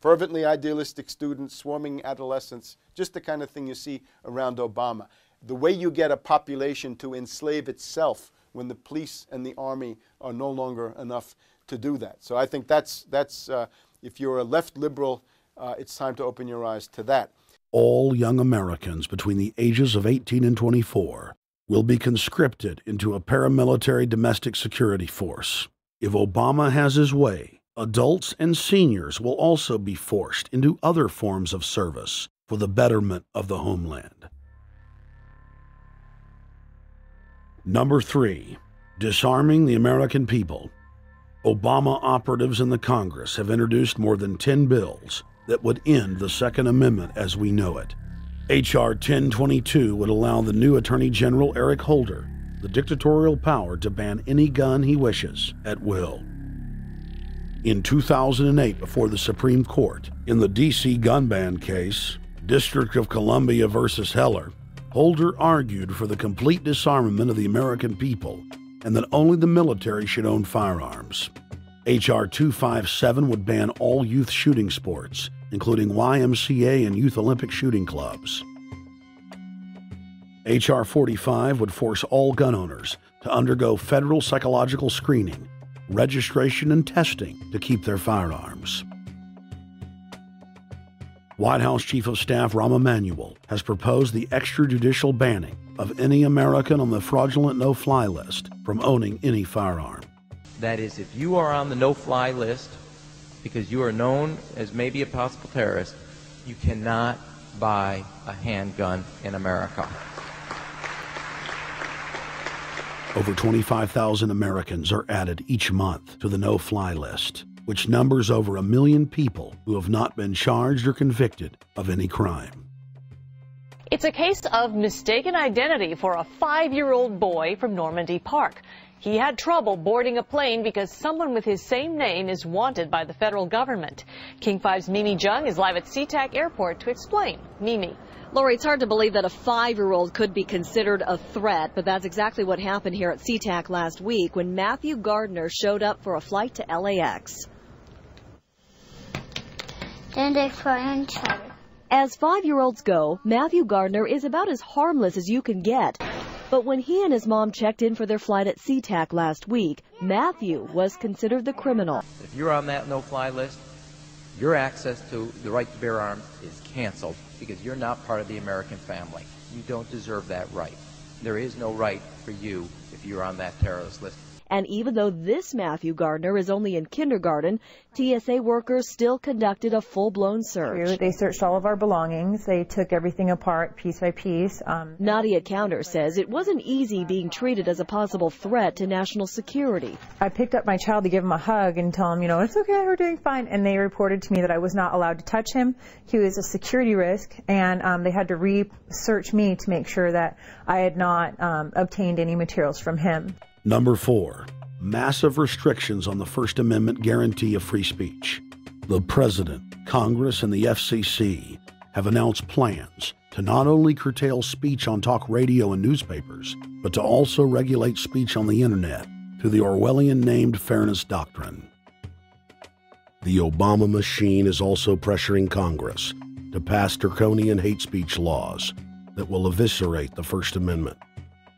fervently idealistic students, swarming adolescents, just the kind of thing you see around Obama. The way you get a population to enslave itself when the police and the army are no longer enough to do that. So I think that's if you're a left liberal, it's time to open your eyes to that. All young Americans between the ages of 18 and 24 will be conscripted into a paramilitary domestic security force. If Obama has his way, adults and seniors will also be forced into other forms of service for the betterment of the homeland. Number 3, disarming the American people. Obama operatives in the Congress have introduced more than 10 bills that would end the Second Amendment as we know it. H.R. 1022 would allow the new Attorney General Eric Holder the dictatorial power to ban any gun he wishes at will. In 2008, before the Supreme Court, in the D.C. gun ban case, District of Columbia versus Heller, Holder argued for the complete disarmament of the American people and that only the military should own firearms. H.R. 257 would ban all youth shooting sports, including YMCA and Youth Olympic shooting clubs. H.R. 45 would force all gun owners to undergo federal psychological screening, registration, and testing to keep their firearms. White House Chief of Staff Rahm Emanuel has proposed the extrajudicial banning of any American on the fraudulent no-fly list from owning any firearm. That is, if you are on the no-fly list because you are known as maybe a possible terrorist, you cannot buy a handgun in America. Over 25,000 Americans are added each month to the no-fly list, which numbers over 1 million people who have not been charged or convicted of any crime. It's a case of mistaken identity for a 5-year-old boy from Normandy Park. He had trouble boarding a plane because someone with his same name is wanted by the federal government. King 5's Mimi Jung is live at SeaTac Airport to explain. Mimi. Lori, it's hard to believe that a 5-year-old could be considered a threat, but that's exactly what happened here at SeaTac last week when Matthew Gardner showed up for a flight to LAX. As 5-year-olds go, Matthew Gardner is about as harmless as you can get. But when he and his mom checked in for their flight at SeaTac last week, Matthew was considered the criminal. If you're on that no-fly list, your access to the right to bear arms is canceled because you're not part of the American family. You don't deserve that right. There is no right for you if you're on that terrorist list. And even though this Matthew Gardner is only in kindergarten, TSA workers still conducted a full-blown search. They searched all of our belongings. They took everything apart piece by piece. Nadia Counter says it wasn't easy being treated as a possible threat to national security. I picked up my child to give him a hug and tell him, you know, it's okay, we're doing fine. And they reported to me that I was not allowed to touch him. He was a security risk, and they had to re-search me to make sure that I had not obtained any materials from him. Number 4, massive restrictions on the First Amendment guarantee of free speech. The President, Congress, and the FCC have announced plans to not only curtail speech on talk radio and newspapers, but to also regulate speech on the Internet to the Orwellian-named Fairness Doctrine. The Obama machine is also pressuring Congress to pass draconian hate speech laws that will eviscerate the First Amendment.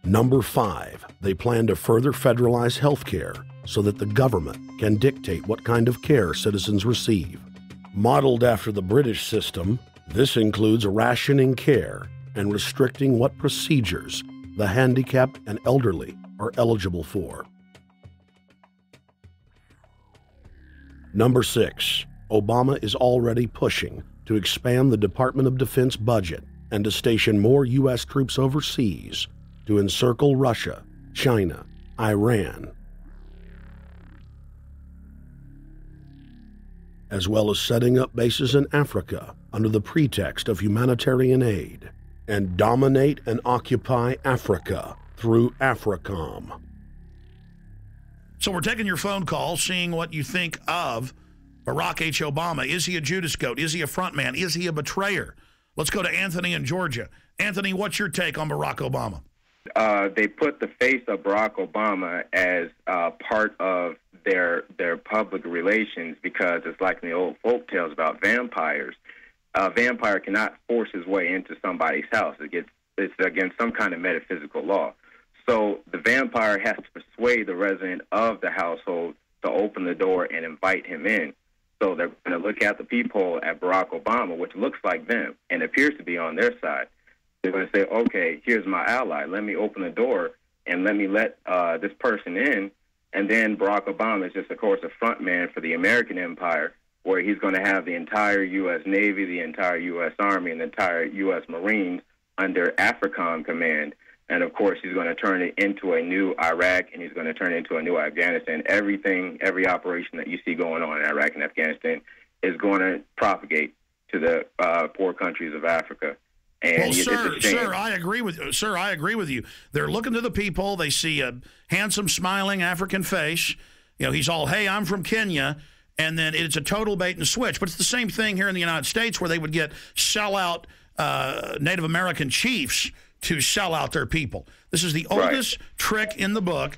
Number 5, they plan to further federalize health care so that the government can dictate what kind of care citizens receive. Modeled after the British system, this includes rationing care and restricting what procedures the handicapped and elderly are eligible for. Number 6, Obama is already pushing to expand the Department of Defense budget and to station more U.S. troops overseas to encircle Russia, China, Iran, as well as setting up bases in Africa under the pretext of humanitarian aid, and dominate and occupy Africa through AFRICOM. So we're taking your phone call, seeing what you think of Barack H. Obama. Is he a Judas goat? Is he a front man? Is he a betrayer? Let's go to Anthony in Georgia. Anthony, what's your take on Barack Obama? They put the face of Barack Obama as part of their public relations because it's like in the old folk tales about vampires. A vampire cannot force his way into somebody's house. It's against some kind of metaphysical law. So the vampire has to persuade the resident of the household to open the door and invite him in. So they're going to look at the peephole at Barack Obama, which looks like them and appears to be on their side. They're going to say, okay, here's my ally. Let me open the door and let me let this person in. And then Barack Obama is just, of course, a front man for the American empire, where he's going to have the entire U.S. Navy, the entire U.S. Army, and the entire U.S. Marines under AFRICOM command. And, of course, he's going to turn it into a new Iraq, and he's going to turn it into a new Afghanistan. Every operation that you see going on in Iraq and Afghanistan is going to propagate to the poor countries of Africa. And well, sir, I agree with you. They're looking to the people. They see a handsome, smiling African face. You know, he's all, hey, I'm from Kenya. And then it's a total bait and switch. But it's the same thing here in the United States where they would get sellout Native American chiefs to sell out their people. This is the oldest trick in the book.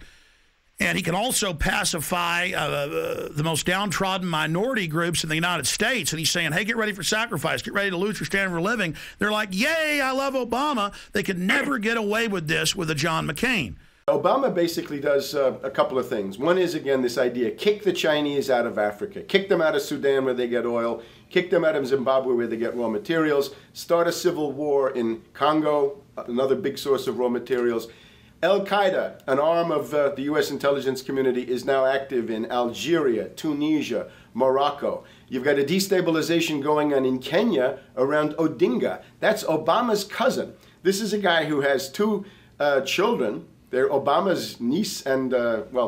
And he can also pacify the most downtrodden minority groups in the United States. And he's saying, hey, get ready for sacrifice. Get ready to lose your standard of living. They're like, yay, I love Obama. They could never get away with this with a John McCain. Obama basically does a couple of things. One is, again, this idea, kick the Chinese out of Africa. Kick them out of Sudan where they get oil. Kick them out of Zimbabwe where they get raw materials. Start a civil war in Congo, another big source of raw materials. Al-Qaeda, an arm of the U.S. intelligence community, is now active in Algeria, Tunisia, Morocco. You've got a destabilization going on in Kenya around Odinga. That's Obama's cousin. This is a guy who has two children. They're Obama's niece and,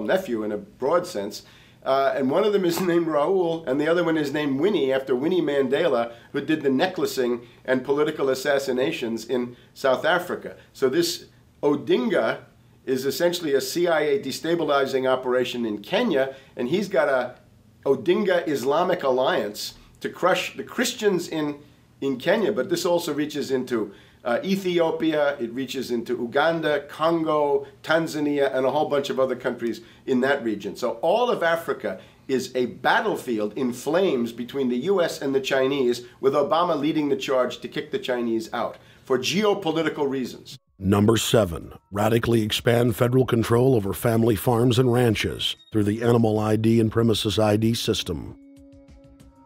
nephew in a broad sense. And one of them is named Raul, and the other one is named Winnie, after Winnie Mandela, who did the necklacing and political assassinations in South Africa. So this Odinga is essentially a CIA destabilizing operation in Kenya, and he's got a Odinga Islamic Alliance to crush the Christians in Kenya, but this also reaches into Ethiopia, it reaches into Uganda, Congo, Tanzania, and a whole bunch of other countries in that region. So all of Africa is a battlefield in flames between the U.S. and the Chinese, with Obama leading the charge to kick the Chinese out for geopolitical reasons. Number 7, radically expand federal control over family farms and ranches through the Animal ID and Premises ID system.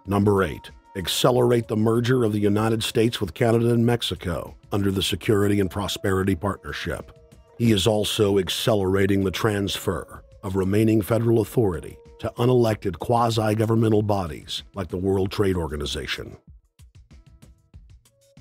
Number 8, accelerate the merger of the United States with Canada and Mexico under the Security and Prosperity Partnership. He is also accelerating the transfer of remaining federal authority to unelected quasi-governmental bodies like the World Trade Organization.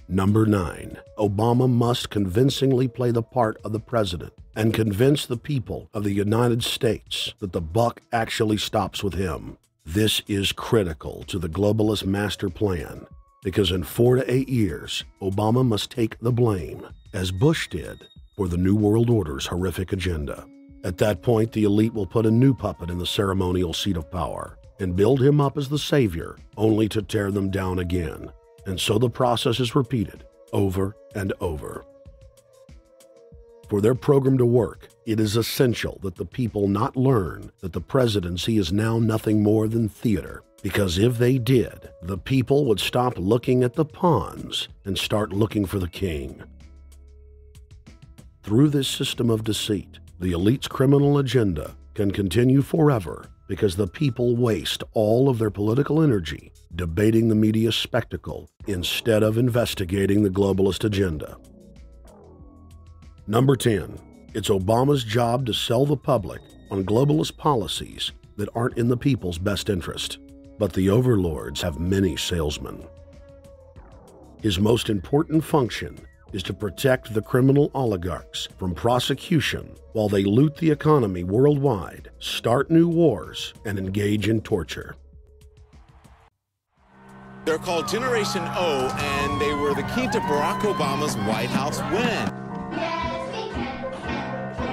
Number 9, Obama must convincingly play the part of the president and convince the people of the United States that the buck actually stops with him. This is critical to the globalist master plan because in 4 to 8 years, Obama must take the blame, as Bush did, for the New World Order's horrific agenda. At that point, the elite will put a new puppet in the ceremonial seat of power and build him up as the savior, only to tear them down again. And so the process is repeated over and over. For their program to work, it is essential that the people not learn that the presidency is now nothing more than theater. Because if they did, the people would stop looking at the pawns and start looking for the king. Through this system of deceit, the elite's criminal agenda can continue forever because the people waste all of their political energy debating the media spectacle instead of investigating the globalist agenda. Number 10, it's Obama's job to sell the public on globalist policies that aren't in the people's best interest. But the overlords have many salesmen. His most important function is to protect the criminal oligarchs from prosecution while they loot the economy worldwide, start new wars, and engage in torture. They're called Generation O, and they were the key to Barack Obama's White House win.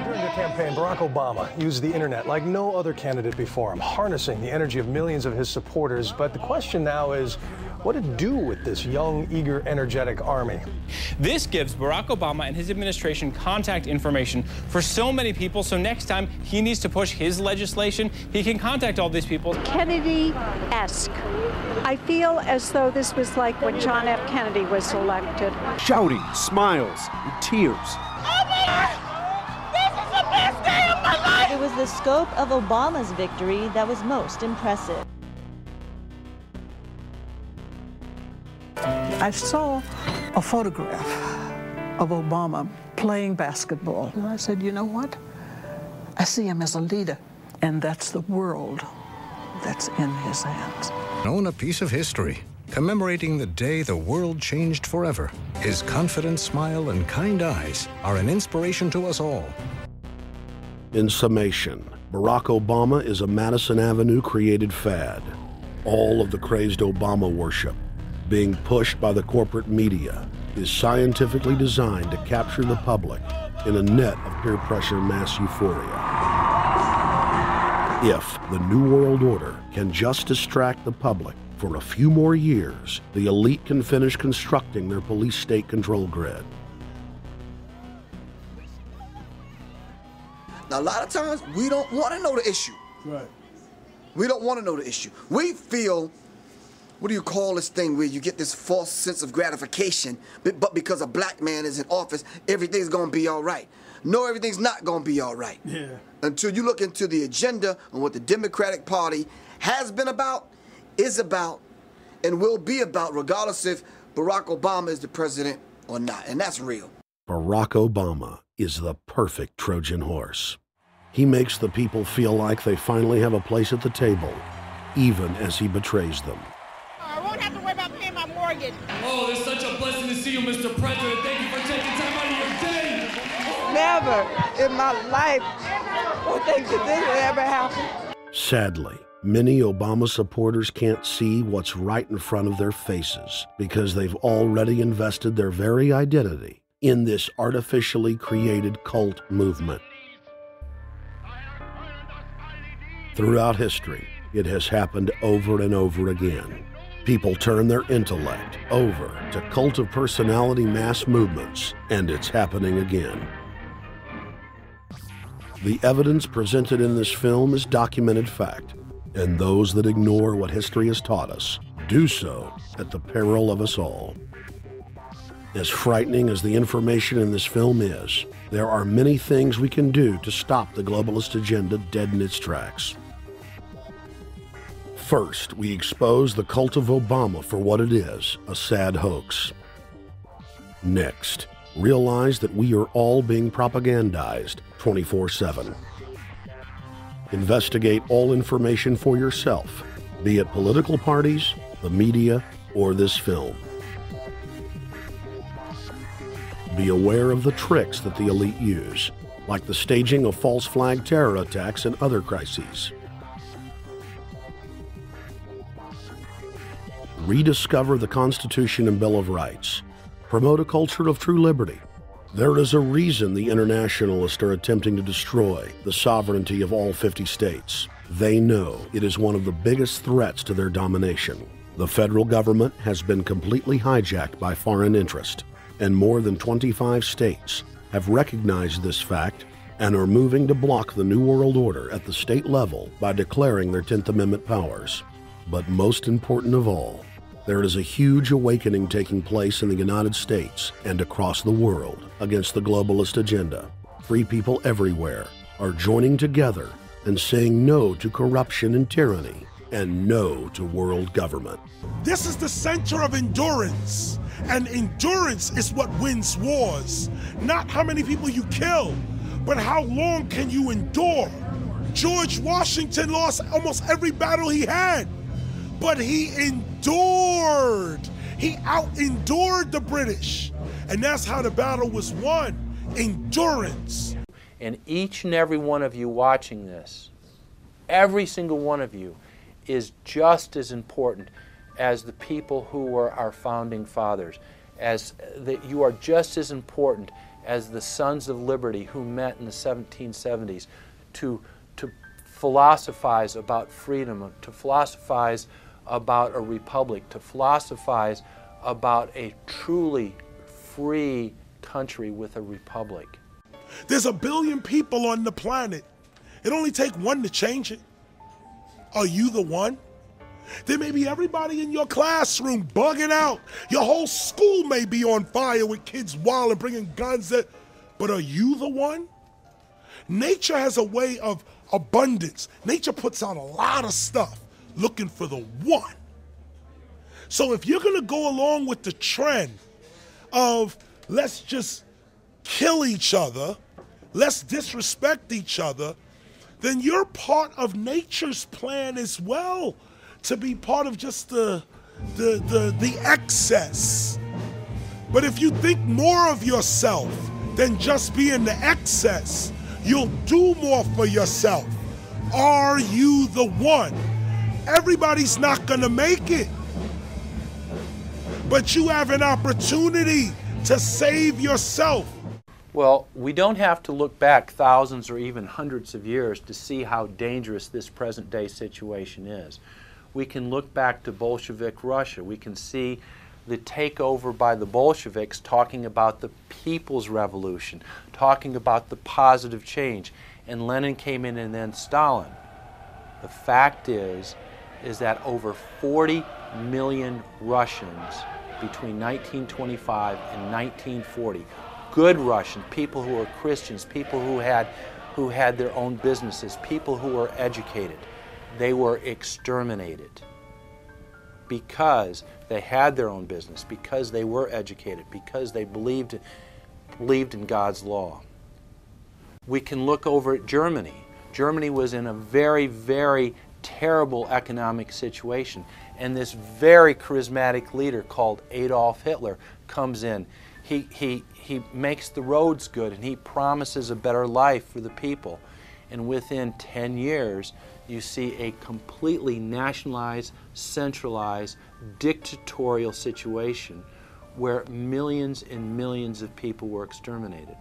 During the campaign, Barack Obama used the internet like no other candidate before him, harnessing the energy of millions of his supporters. But the question now is, what to do with this young, eager, energetic army? This gives Barack Obama and his administration contact information for so many people, so next time he needs to push his legislation, he can contact all these people. Kennedy-esque. I feel as though this was like when John F. Kennedy was elected. Shouting, smiles, and tears. It was the scope of Obama's victory that was most impressive. I saw a photograph of Obama playing basketball. And I said, you know what? I see him as a leader, and that's the world that's in his hands. Own a piece of history, commemorating the day the world changed forever. His confident smile and kind eyes are an inspiration to us all. In summation, Barack Obama is a Madison Avenue created fad. All of the crazed Obama worship, being pushed by the corporate media, is scientifically designed to capture the public in a net of peer pressure mass euphoria. If the New World Order can just distract the public for a few more years, the elite can finish constructing their police state control grid. Now, a lot of times, we don't want to know the issue. Right. We don't want to know the issue. We feel, what do you call this thing where you get this false sense of gratification, but because a black man is in office, everything's going to be all right. No, everything's not going to be all right. Yeah. Until you look into the agenda on what the Democratic Party has been about, is about, and will be about, regardless if Barack Obama is the president or not. And that's real. Barack Obama is the perfect Trojan horse. He makes the people feel like they finally have a place at the table, even as he betrays them. I won't have to worry about paying my mortgage. Oh, it's such a blessing to see you, Mr. President. Thank you for taking time out of your day. Never in my life would think that this would ever happen. Sadly, many Obama supporters can't see what's right in front of their faces because they've already invested their very identity in this artificially created cult movement. Throughout history, it has happened over and over again. People turn their intellect over to cult of personality mass movements, and it's happening again. The evidence presented in this film is documented fact, and those that ignore what history has taught us do so at the peril of us all. As frightening as the information in this film is, there are many things we can do to stop the globalist agenda dead in its tracks. First, we expose the cult of Obama for what it is, a sad hoax. Next, realize that we are all being propagandized 24/7. Investigate all information for yourself, be it political parties, the media, or this film. Be aware of the tricks that the elite use, like the staging of false flag terror attacks and other crises. Rediscover the Constitution and Bill of Rights. Promote a culture of true liberty. There is a reason the internationalists are attempting to destroy the sovereignty of all 50 states. They know it is one of the biggest threats to their domination. The federal government has been completely hijacked by foreign interest, and more than 25 states have recognized this fact and are moving to block the New World Order at the state level by declaring their 10th Amendment powers. But most important of all, there is a huge awakening taking place in the United States and across the world against the globalist agenda. Free people everywhere are joining together and saying no to corruption and tyranny and no to world government. This is the center of endurance, and endurance is what wins wars. Not how many people you kill, but how long can you endure? George Washington lost almost every battle he had, but he endured. He out-endured the British, and that's how the battle was won, endurance. And each and every one of you watching this, every single one of you, is just as important as the people who were our founding fathers, as that you are just as important as the Sons of Liberty who met in the 1770s to philosophize about freedom, to philosophize about a republic, to philosophize about a truly free country with a republic. There's 1 billion people on the planet. It only takes one to change it. Are you the one? There may be everybody in your classroom bugging out. Your whole school may be on fire with kids wild and bringing guns at, but are you the one? Nature has a way of abundance. Nature puts out a lot of stuff looking for the one. So if you're gonna go along with the trend of let's just kill each other, let's disrespect each other, then you're part of nature's plan as well, to be part of just the excess. But if you think more of yourself than just being the excess, you'll do more for yourself. Are you the one? Everybody's not gonna make it, but you have an opportunity to save yourself. Well, we don't have to look back thousands or even hundreds of years to see how dangerous this present-day situation is. We can look back to Bolshevik Russia. We can see the takeover by the Bolsheviks talking about the people's revolution, talking about the positive change. And Lenin came in and then Stalin. The fact is that over 40 million Russians between 1925 and 1940, good Russians, people who were Christians, people who had their own businesses, people who were educated, they were exterminated because they had their own business, because they were educated, because they believed in God's law. We can look over at Germany. Germany was in a very, very terrible economic situation, and this very charismatic leader called Adolf Hitler comes in. He makes the roads good, and he promises a better life for the people. And within 10 years, you see a completely nationalized, centralized, dictatorial situation where millions and millions of people were exterminated.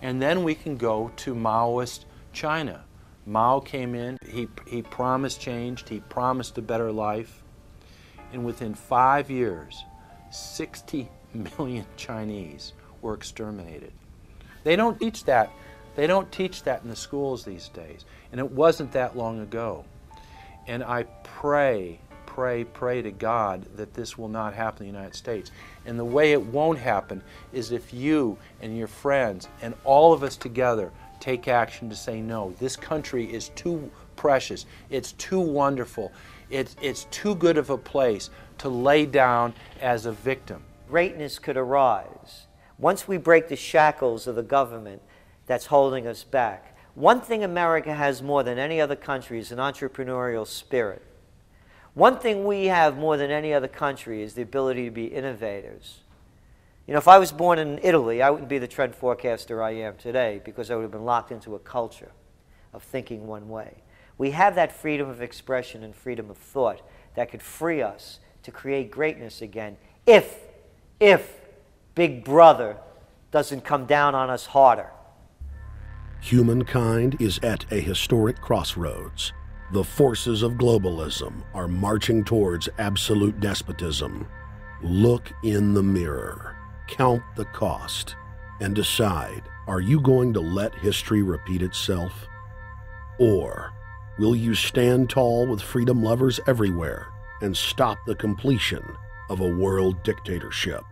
And then we can go to Maoist China. Mao came in, he promised change, he promised a better life, and within 5 years, 60 million Chinese were exterminated. They don't teach that. They don't teach that in the schools these days, and it wasn't that long ago. And I pray to God that this will not happen in the United States. And the way it won't happen is if you and your friends and all of us together take action to say no. This country is too precious. It's too wonderful. It's too good of a place to lay down as a victim. Greatness could arise once we break the shackles of the government that's holding us back. One thing America has more than any other country is an entrepreneurial spirit. One thing we have more than any other country is the ability to be innovators. You know, if I was born in Italy, I wouldn't be the trend forecaster I am today because I would have been locked into a culture of thinking one way. We have that freedom of expression and freedom of thought that could free us to create greatness again if Big Brother doesn't come down on us harder. Humankind is at a historic crossroads. The forces of globalism are marching towards absolute despotism. Look in the mirror. Count the cost. and decide, are you going to let history repeat itself? Or will you stand tall with freedom lovers everywhere and stop the completion of a world dictatorship?